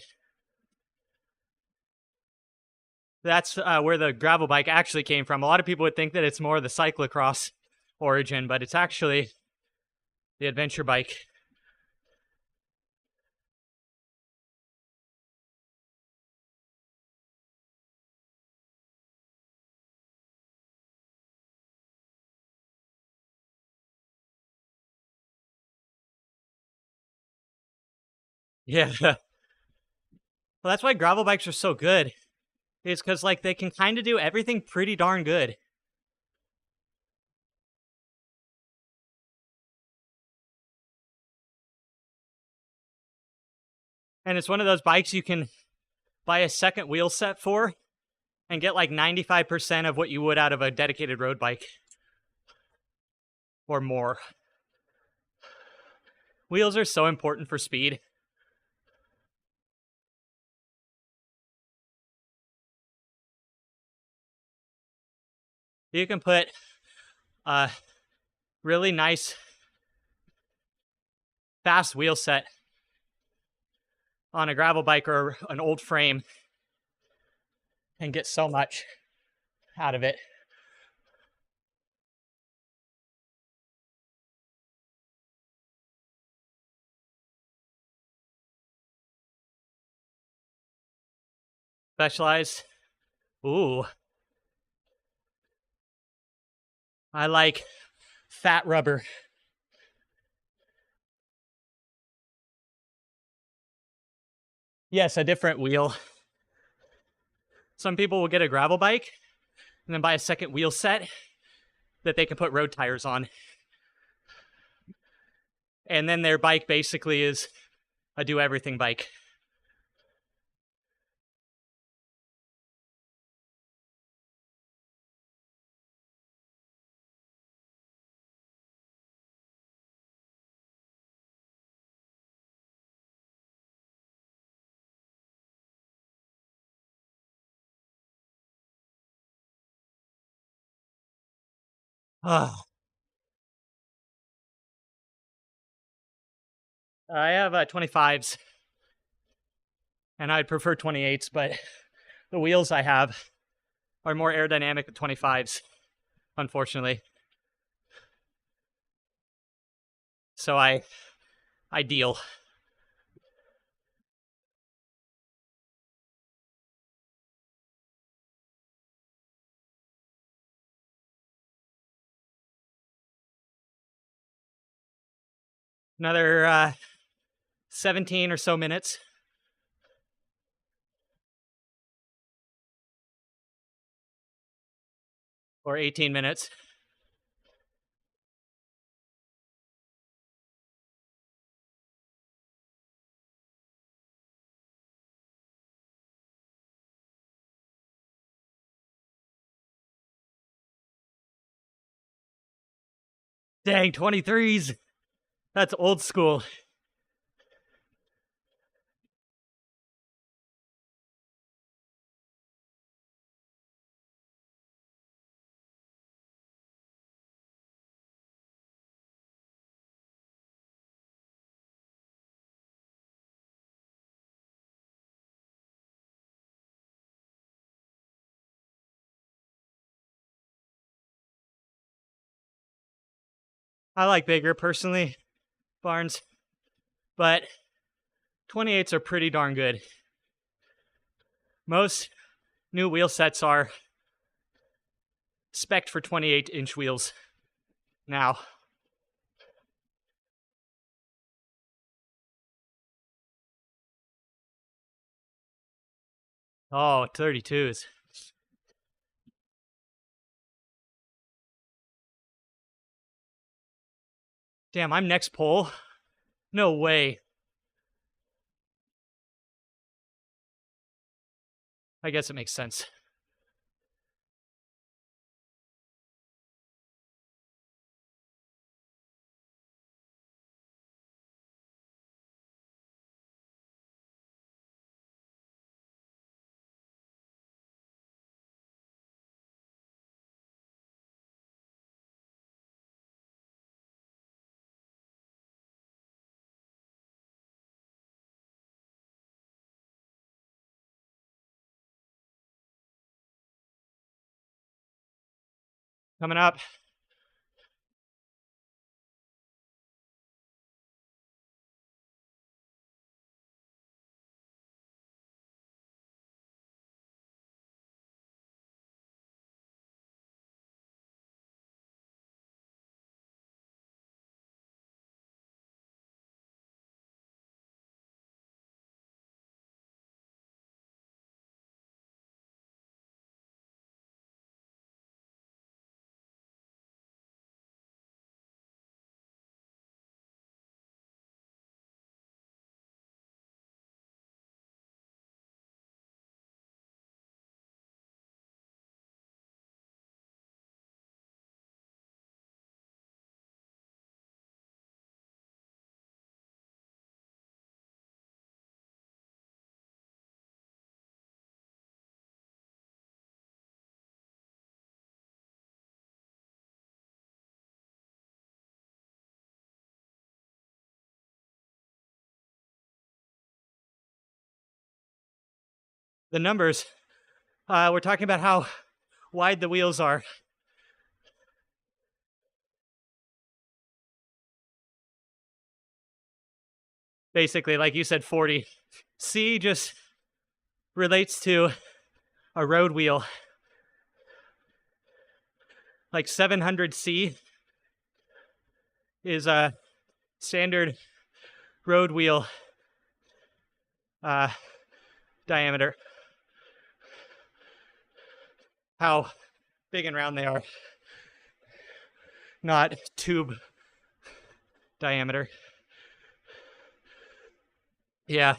That's where the gravel bike actually came from. A lot of people would think that it's more of the cyclocross origin, but it's actually the adventure bike. Yeah. Well, that's why gravel bikes are so good. It's because like they can kind of do everything pretty darn good. And it's one of those bikes you can buy a second wheel set for and get like 95% of what you would out of a dedicated road bike or more. Wheels are so important for speed. You can put a really nice fast wheel set on a gravel bike or an old frame and get so much out of it. Specialized. Ooh. I like fat rubber. Yes, a different wheel. Some people will get a gravel bike and then buy a second wheel set that they can put road tires on. And then their bike basically is a do everything bike. Oh, I have 25s and I'd prefer 28s, but the wheels I have are more aerodynamic than 25s, unfortunately. So I deal. Another 17 or so minutes. Or 18 minutes. Dang, 23s. That's old school. I like bigger personally, Barnes, but 28s are pretty darn good. Most new wheel sets are spec'd for 28-inch wheels now. Oh, 32s. Damn, I'm next pole? No way. I guess it makes sense. Coming up. the numbers. We're talking about how wide the wheels are. Basically, like you said, 40. C just relates to a road wheel. Like 700C is a standard road wheel diameter. How big and round they are. Not tube diameter. Yeah,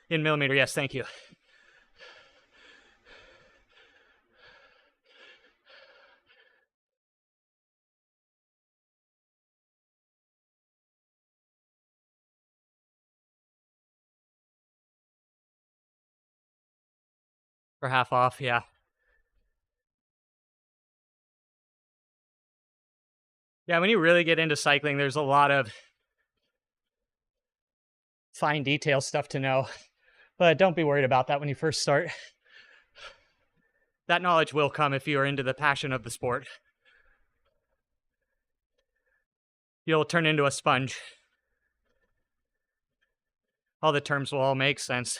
in millimeter, yes, thank you. For half off, yeah. Yeah, when you really get into cycling, there's a lot of fine detail stuff to know. But don't be worried about that when you first start. That knowledge will come if you are into the passion of the sport. You'll turn into a sponge. All the terms will all make sense.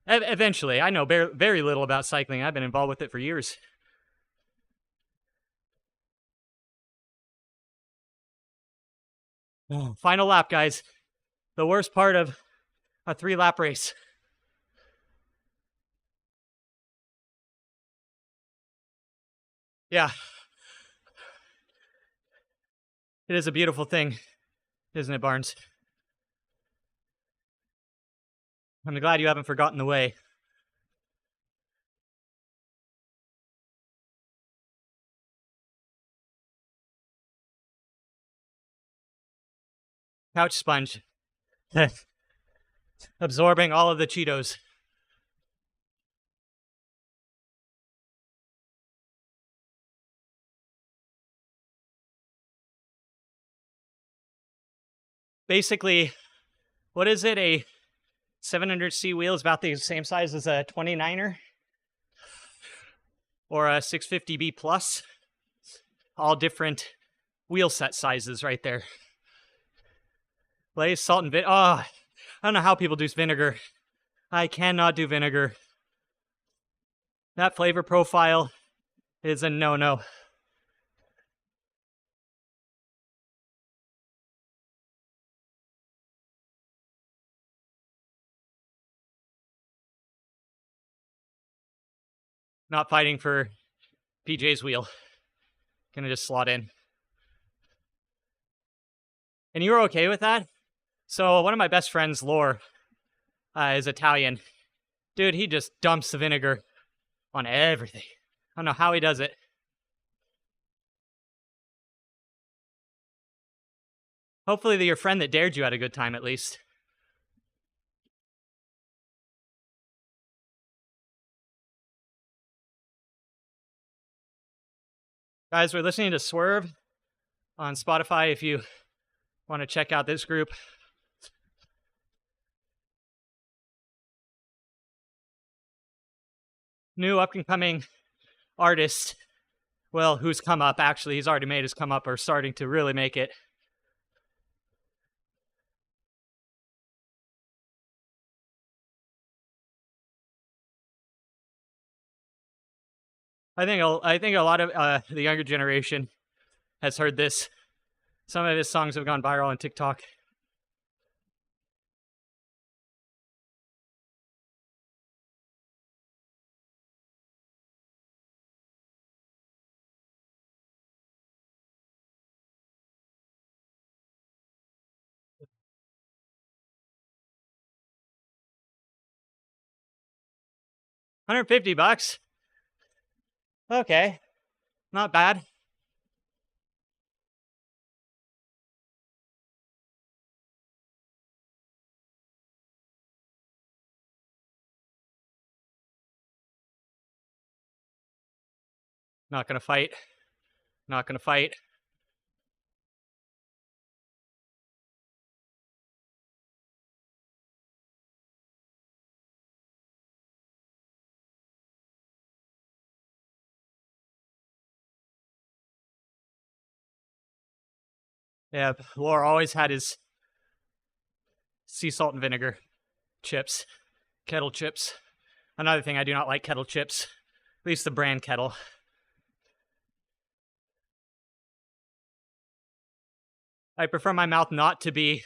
Eventually, I know very little about cycling. I've been involved with it for years. Oh, final lap, guys. The worst part of a 3-lap race. Yeah. It is a beautiful thing, isn't it, Barnes? I'm glad you haven't forgotten the way. Couch sponge. Absorbing all of the Cheetos. Basically, what is it? A 700C wheel is about the same size as a 29er or a 650B plus. All different wheel set sizes right there. Glaze, salt, and vinegar. Oh, I don't know how people do vinegar. I cannot do vinegar. That flavor profile is a no-no. Not fighting for PJ's wheel. Gonna just slot in. And you were okay with that? So one of my best friends, Lore, is Italian. Dude, he just dumps the vinegar on everything. I don't know how he does it. Hopefully your friend that dared you had a good time at least. Guys, we're listening to Swerve on Spotify if you want to check out this group. New up-and-coming artist. Well, who's come up, actually. He's already made his come up or starting to really make it. I think a lot of the younger generation has heard this. Some of his songs have gone viral on TikTok. $150. Okay, not bad. Not gonna fight. Not gonna fight. Yeah, Laura always had his sea salt and vinegar chips, kettle chips. Another thing, I do not like kettle chips, at least the brand Kettle. I prefer my mouth not to be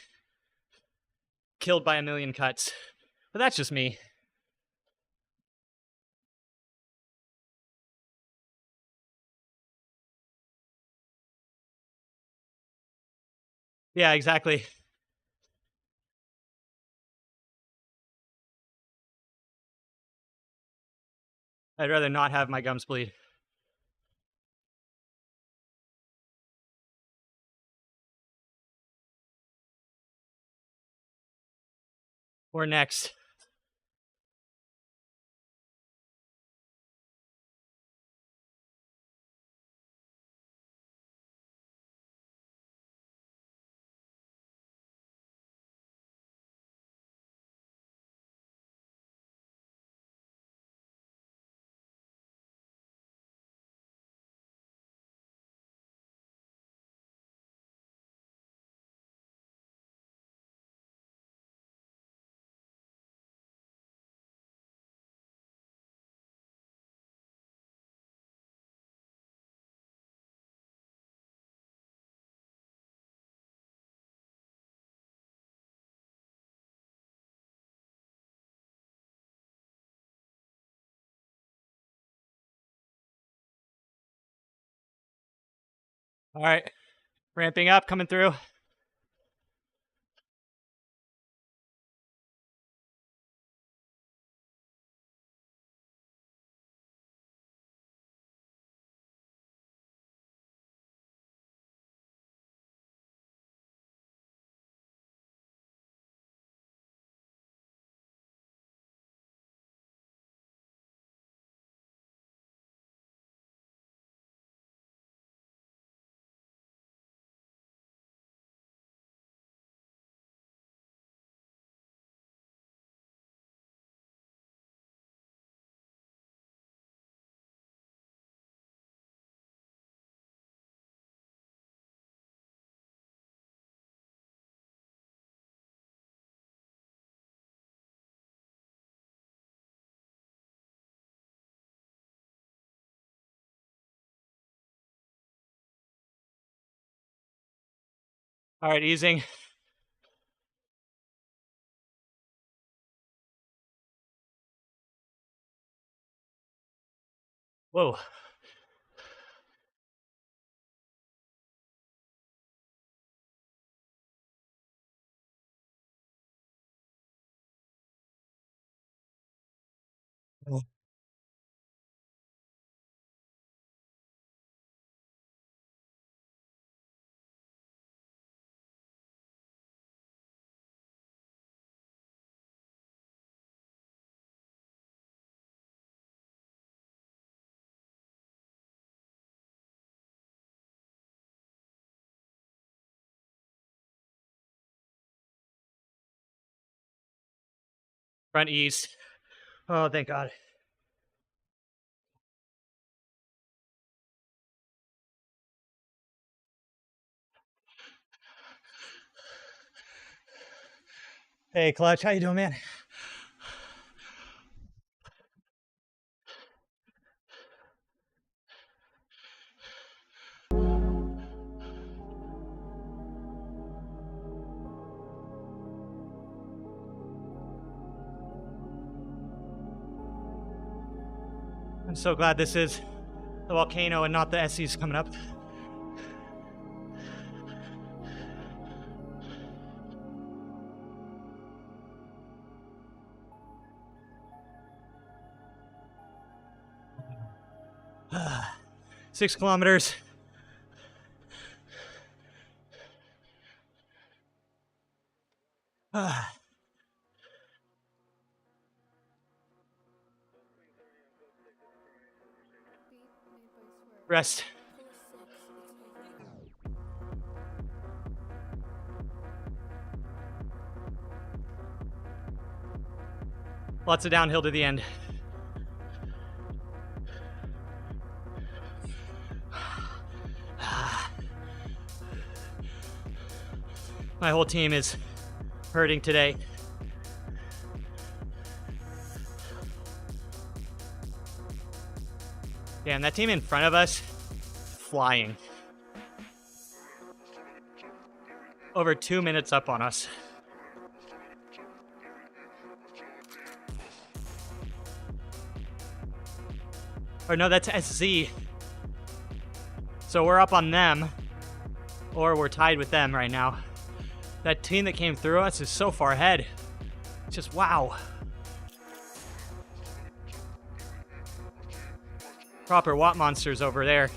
killed by a million cuts, but that's just me. Yeah, exactly. I'd rather not have my gums bleed. We're next. All right, ramping up, coming through. All right, easing. Whoa. Front ease. Oh, thank God. Hey, Clutch, how you doing, man? I'm so glad this is the volcano and not the SEs coming up. Ah, 6 kilometers. Ah. Rest. Lots of downhill to the end. My whole team is hurting today. Damn, that team in front of us, flying. Over 2 minutes up on us. Or no, that's SZ. So we're up on them, or we're tied with them right now. That team that came through us is so far ahead. Just wow. Proper Watt monsters over there.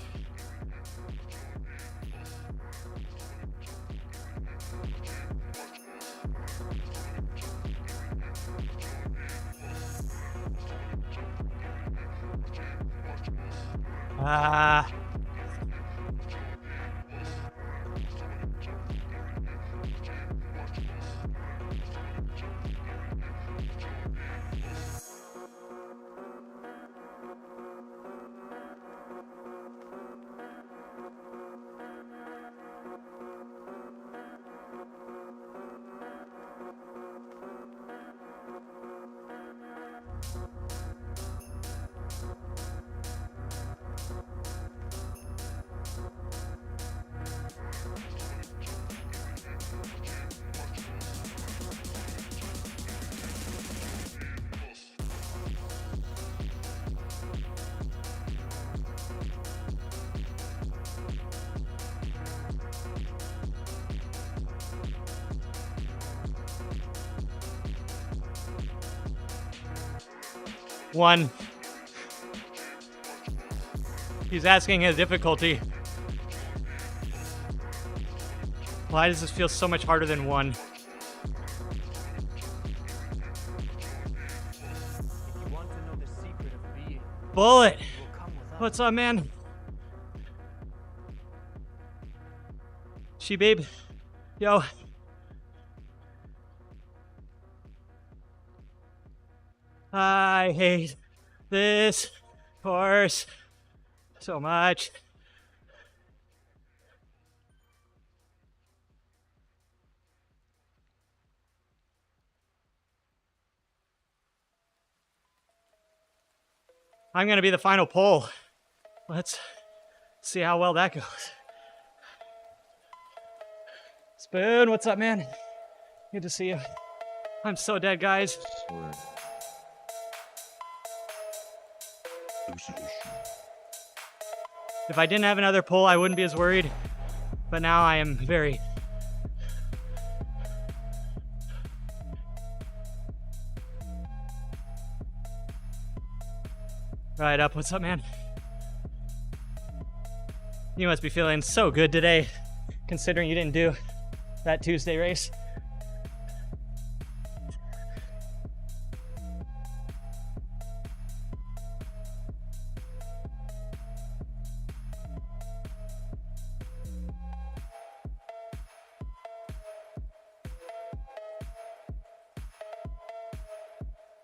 One. He's asking his difficulty. Why does this feel so much harder than one? Bullet! What's up, man? She babe. Yo. I hate this course so much. I'm gonna be the final pole. Let's see how well that goes. Spoon, what's up, man? Good to see you. I'm so dead, guys. If I didn't have another pull, I wouldn't be as worried. But now I am very. Right up, what's up, man? You must be feeling so good today, considering you didn't do that Tuesday race.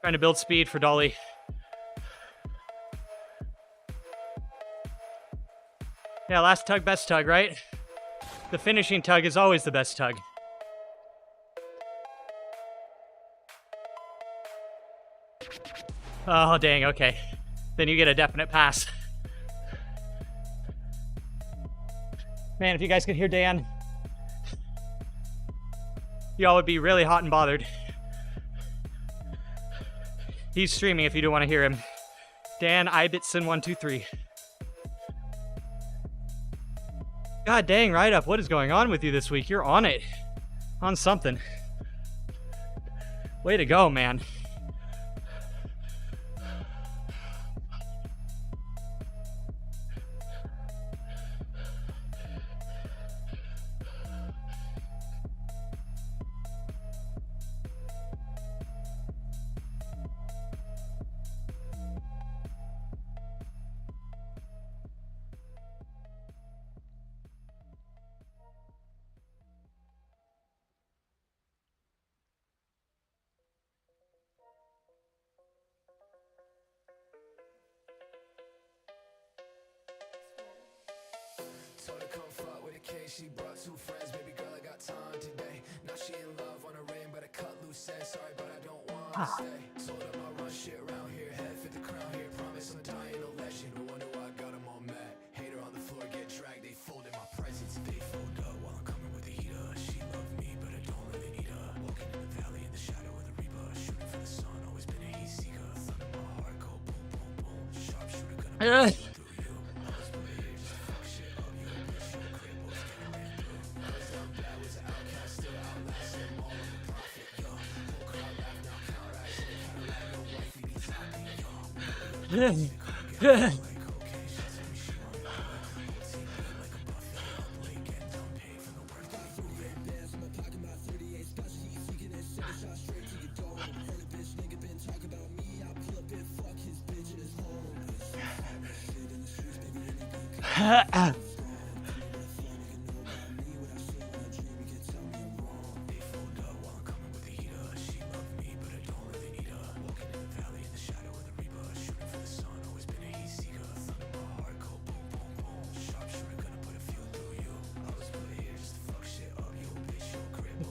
Trying to build speed for Dolly. Yeah, last tug, best tug, right? The finishing tug is always the best tug. Oh, dang, okay. Then you get a definite pass. Man, if you guys could hear Dan, y'all would be really hot and bothered. He's streaming if you do want to hear him. Dan Ibitson123. God dang, right up. What is going on with you this week? You're on it. On something. Way to go, man. Told her come fuck with a K, she brought two friends, baby girl, I got time today.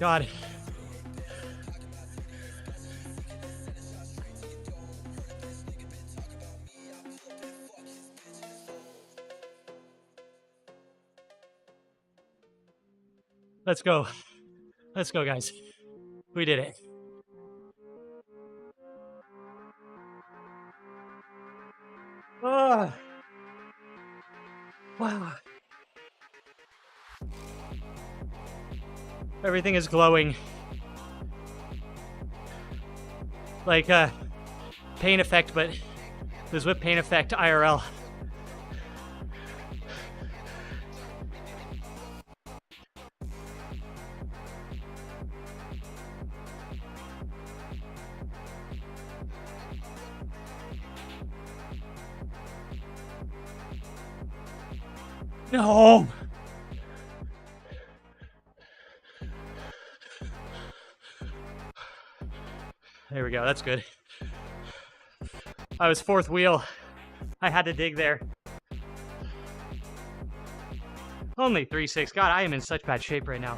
God. Let's go. Let's go, guys. We did it. Oh. Wow. Everything is glowing. Like pain effect, but the Zwift pain effect IRL. No. There we go. That's good. I was fourth wheel. I had to dig there. Only 3.6. God, I am in such bad shape right now.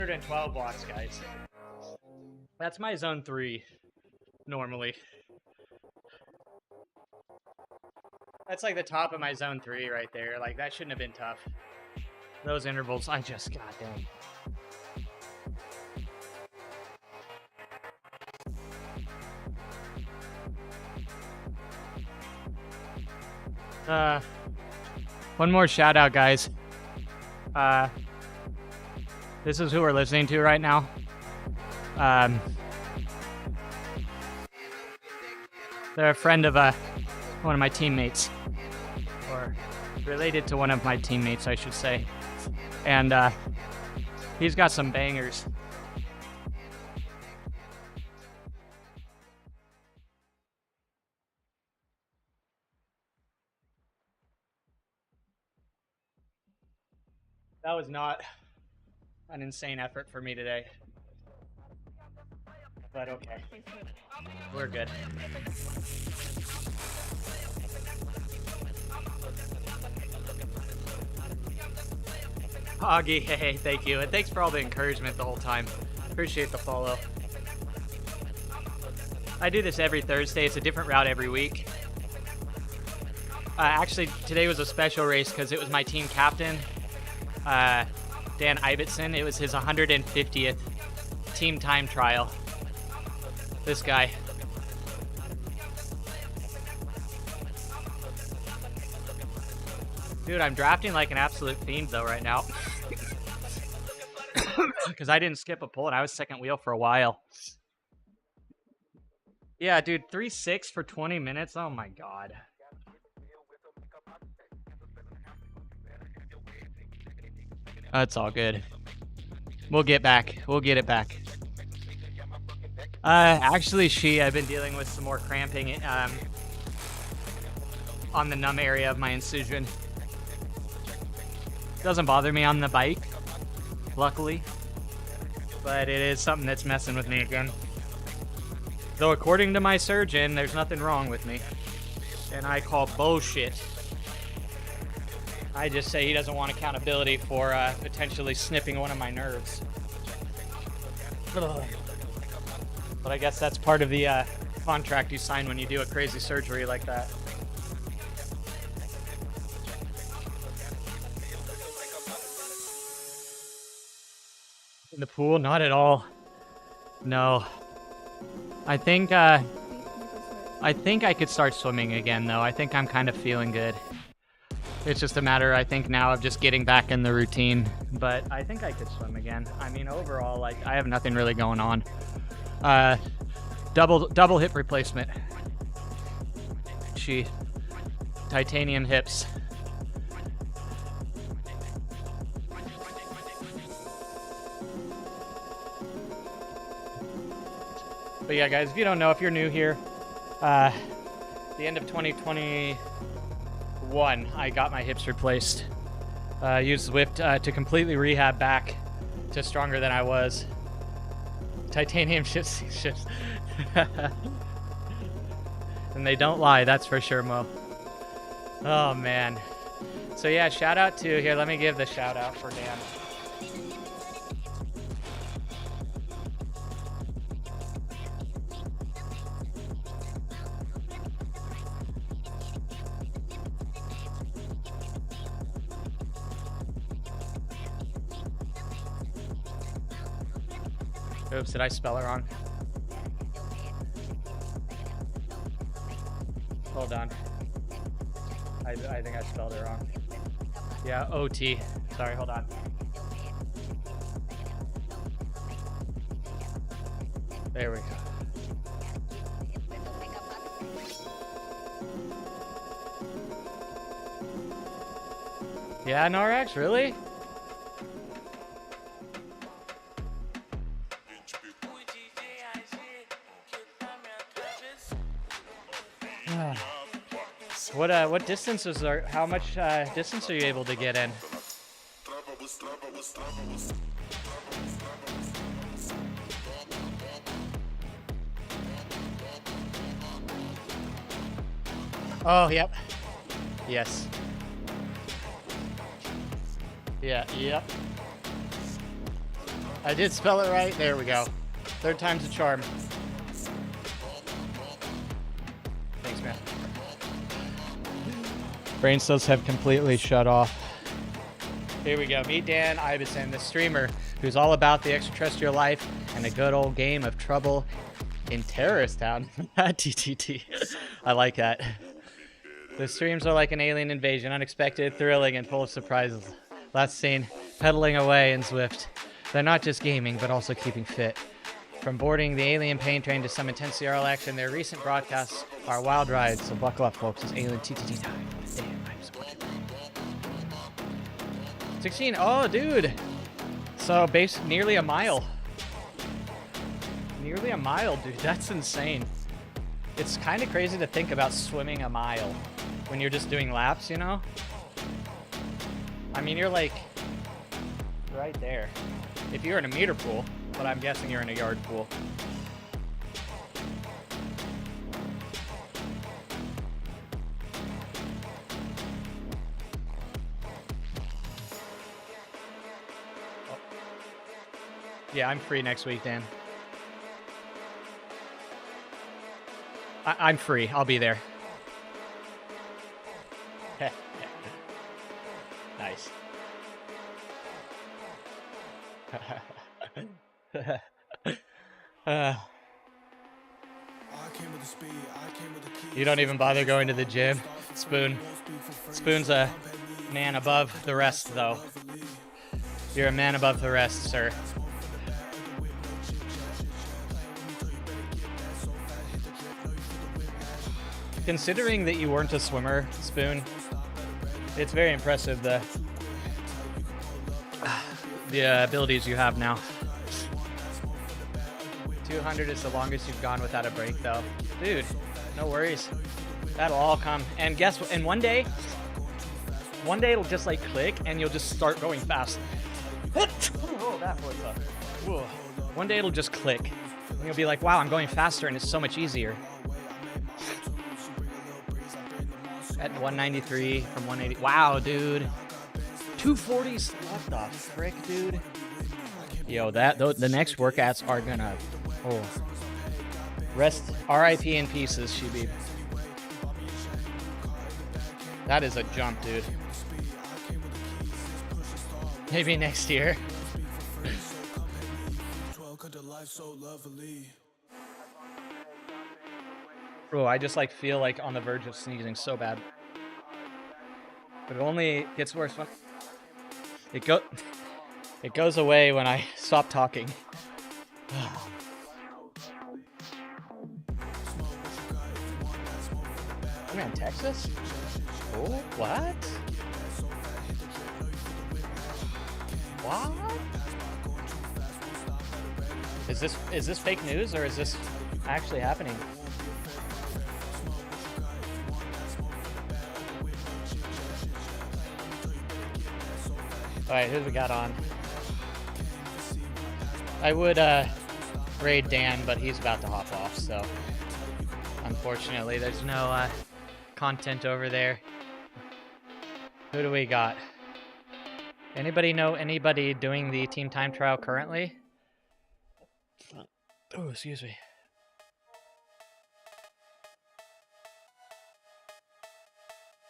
$212 watts, guys. That's my zone 3 normally. That's like the top of my zone 3 right there. Like, that shouldn't have been tough. Those intervals, I just, god dang. One more shout out, guys. This is who we're listening to right now. They're a friend of one of my teammates, or related to one of my teammates, I should say. And he's got some bangers. That was not an insane effort for me today. But okay. We're good. Augie, hey, thank you. And thanks for all the encouragement the whole time. Appreciate the follow. I do this every Thursday. It's a different route every week. Actually, today was a special race because it was my team captain, Dan Ibbotson. It was his 150th team time trial. This guy. Dude, I'm drafting like an absolute fiend though right now. Because I didn't skip a pull and I was second wheel for a while. Yeah, dude, 3.6 for 20 minutes. Oh my god. That's all good. We'll get back. We'll get it back. Actually, I've been dealing with some more cramping on the numb area of my incision. Doesn't bother me on the bike, luckily, but it is something that's messing with me again. Though according to my surgeon, there's nothing wrong with me, and I call bullshit. I just say he doesn't want accountability for potentially snipping one of my nerves. Ugh. But I guess that's part of the contract you sign when you do a crazy surgery like that. In the pool? Not at all. No. I think I could start swimming again, though. I think I'm kind of feeling good. It's just a matter, I think, now of just getting back in the routine. But I think I could swim again. I mean, overall, like, I have nothing really going on. Double hip replacement. Titanium hips. But yeah, guys, if you don't know, if you're new here, the end of 2021, I got my hips replaced. Used Zwift to completely rehab back to stronger than I was. Titanium shifts. And they don't lie, that's for sure, Mo. Oh, man. So yeah, shout out to, here, let me give the shout out for Dan. Oops, did I spell it wrong? Hold on. I think I spelled it wrong. Yeah, OT. Sorry, hold on. There we go. Yeah, Norax, really? What distances are, how much distance are you able to get in? Oh, yep. Yes. Yeah, yep. I did spell it right. There we go. Third time's a charm. Thanks, man. Brain cells have completely shut off. Here we go. Meet Dan Ibison, the streamer who's all about the extraterrestrial life and a good old game of Trouble in Terrorist Town. TTT. I like that. The streams are like an alien invasion, unexpected, thrilling, and full of surprises. Last seen, pedaling away in Zwift. They're not just gaming, but also keeping fit. From boarding the alien pain train to some intense CRL action, their recent broadcasts are wild rides, so buckle up, folks. It's alien TTT time. Damn, I'm supporting. 16, oh, dude. So, nearly a mile. Nearly a mile, dude. That's insane. It's kind of crazy to think about swimming a mile when you're just doing laps, you know? I mean, you're like right there. If you're in a meter pool, but I'm guessing you're in a yard pool. Oh. Yeah, I'm free next week, Dan. I'm free. I'll be there. Nice. You don't even bother going to the gym, Spoon. Spoon's a man above the rest, though. You're a man above the rest, sir. Considering that you weren't a swimmer, Spoon, it's very impressive. the abilities you have now. 200 is the longest you've gone without a break, though. Dude, no worries. That'll all come. And guess what? And one day it'll just like click and you'll just start going fast. Oh, that was up. Whoa. One day it'll just click. And you'll be like, wow, I'm going faster and it's so much easier. At 193 from 180. Wow, dude. 240s. What the frick, dude? Yo, the next workouts are gonna. Oh. Rest. RIP in pieces, Shibi. That is a jump, dude. Maybe next year. Bro, I just like feel like on the verge of sneezing so bad. But it only gets worse when it goes away when I stop talking. I'm in Texas? Oh, what? What? Is this fake news or is this actually happening? Alright, who we got on? I would raid Dan, but he's about to hop off, so unfortunately there's no content over there. Who do we got? Anybody know anybody doing the team time trial currently? Oh, excuse me.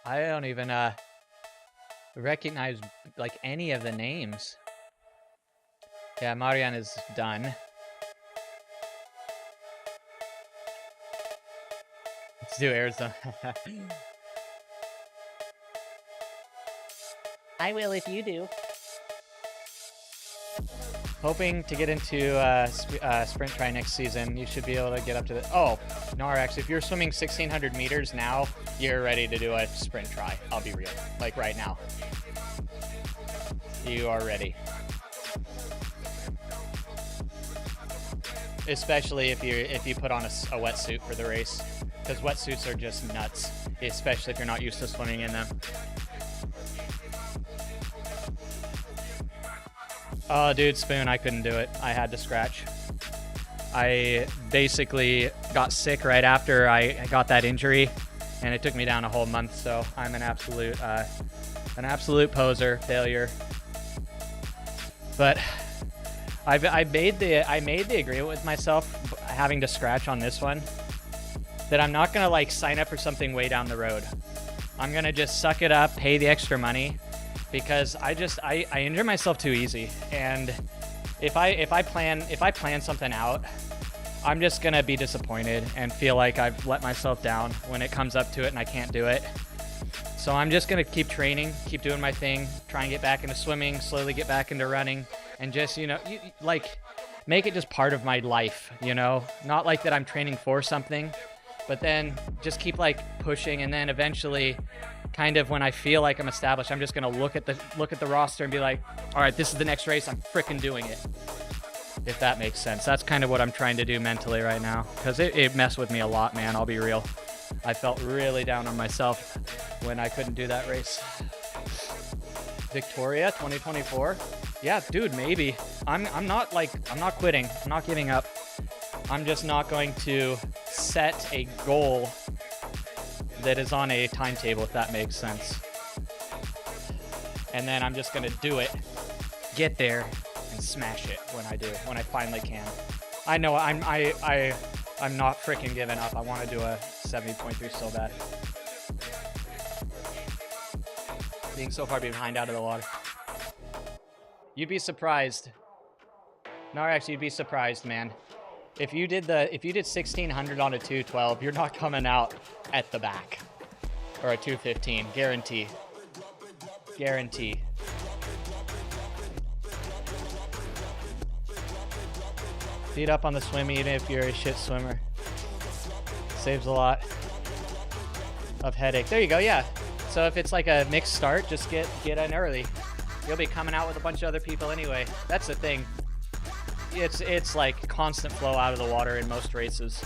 I don't even recognize like any of the names. Yeah, Marian is done. Let's do Arizona. I will if you do. Hoping to get into sprint try next season. You should be able to get up to the... Oh, no, actually, if you're swimming 1,600 meters now, you're ready to do a sprint try. I'll be real. Like right now. You are ready. Especially if you put on a wetsuit for the race. Because wetsuits are just nuts. Especially if you're not used to swimming in them. Oh, dude, Spoon, I couldn't do it. I had to scratch. I basically got sick right after I got that injury, and it took me down a whole month, so I'm an absolute poser, failure. But I made the agreement with myself, having to scratch on this one, that I'm not gonna like sign up for something way down the road. I'm gonna just suck it up, pay the extra money, because I injure myself too easy, and if I plan something out, I'm just gonna be disappointed and feel like I've let myself down when it comes up to it and I can't do it. So I'm just gonna keep training, keep doing my thing, try and get back into swimming, slowly get back into running, and just like make it just part of my life, not like that I'm training for something, but then just keep like pushing, and then eventually, kind of when I feel like I'm established, I'm just gonna look at the roster and be like, all right, this is the next race, I'm freaking doing it. If that makes sense. That's kind of what I'm trying to do mentally right now, because it messed with me a lot, man. I'll be real. I felt really down on myself when I couldn't do that race. Victoria 2024. Yeah, dude, maybe. I'm not quitting. I'm not giving up. I'm just not going to set a goal that is on a timetable, if that makes sense. And then I'm just gonna do it, get there, and smash it when I finally can. I know I'm not freaking giving up. I want to do a 70.3 so bad. Being so far behind out of the water. You'd be surprised. No, actually, you'd be surprised, man. If you did 1600 on a 212, you're not coming out at the back. Or a 215, guarantee. Guarantee. Feed up on the swim even if you're a shit swimmer. Saves a lot of headache. There you go, yeah. So if it's like a mixed start, just get in early. You'll be coming out with a bunch of other people anyway. That's the thing. It's like constant flow out of the water in most races.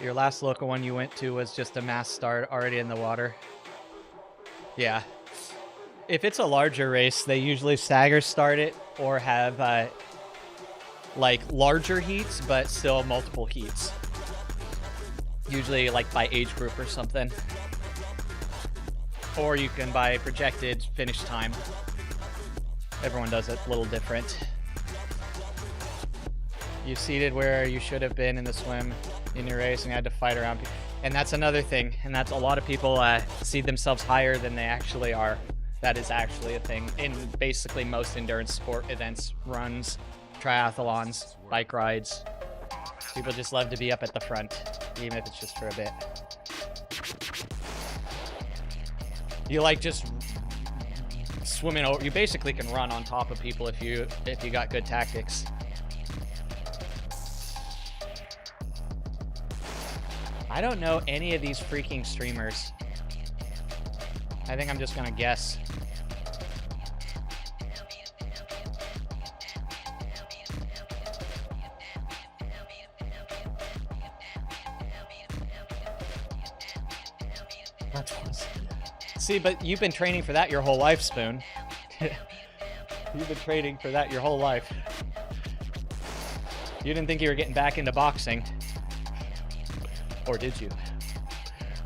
Your last local one you went to was just a mass start already in the water. Yeah. If it's a larger race, they usually stagger start it or have like larger heats, but still multiple heats. Usually like by age group or something. Or you can buy projected finish time. Everyone does it a little different. You seated where you should have been in the swim in your race and had to fight around people. And that's another thing. And that's a lot of people seed themselves higher than they actually are. That is actually a thing in basically most endurance sport events, runs, triathlons, bike rides. People just love to be up at the front, even if it's just for a bit. You like just swimming over. You basically can run on top of people if you got good tactics. I don't know any of these freaking streamers. I think I'm just gonna guess. See, but you've been training for that your whole life, Spoon. You've been training for that your whole life. You didn't think you were getting back into boxing. Or did you?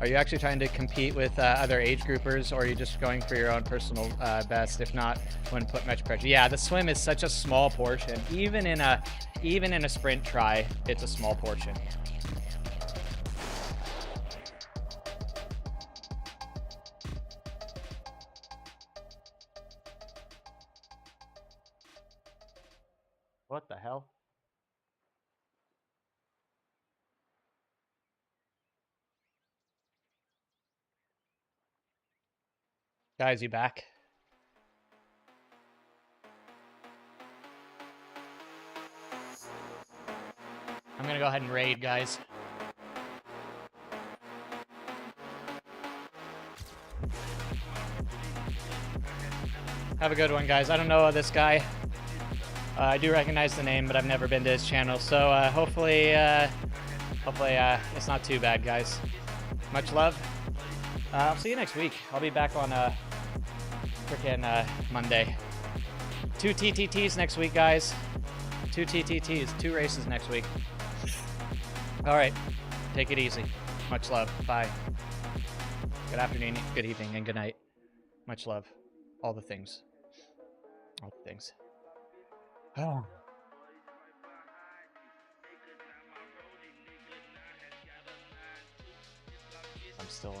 Are you actually trying to compete with other age groupers, or are you just going for your own personal best? If not, wouldn't put much pressure. Yeah, the swim is such a small portion. Even in a sprint try, it's a small portion. What the hell? Guys, you back? I'm gonna go ahead and raid, guys. Have a good one, guys. I don't know this guy. I do recognize the name, but I've never been to his channel. So hopefully it's not too bad, guys. Much love. I'll see you next week. I'll be back on freaking Monday. 2 TTTs next week, guys. 2 TTTs, 2 races next week. All right, take it easy. Much love. Bye. Good afternoon, good evening, and good night. Much love. All the things. All the things. Oh. I'm still on.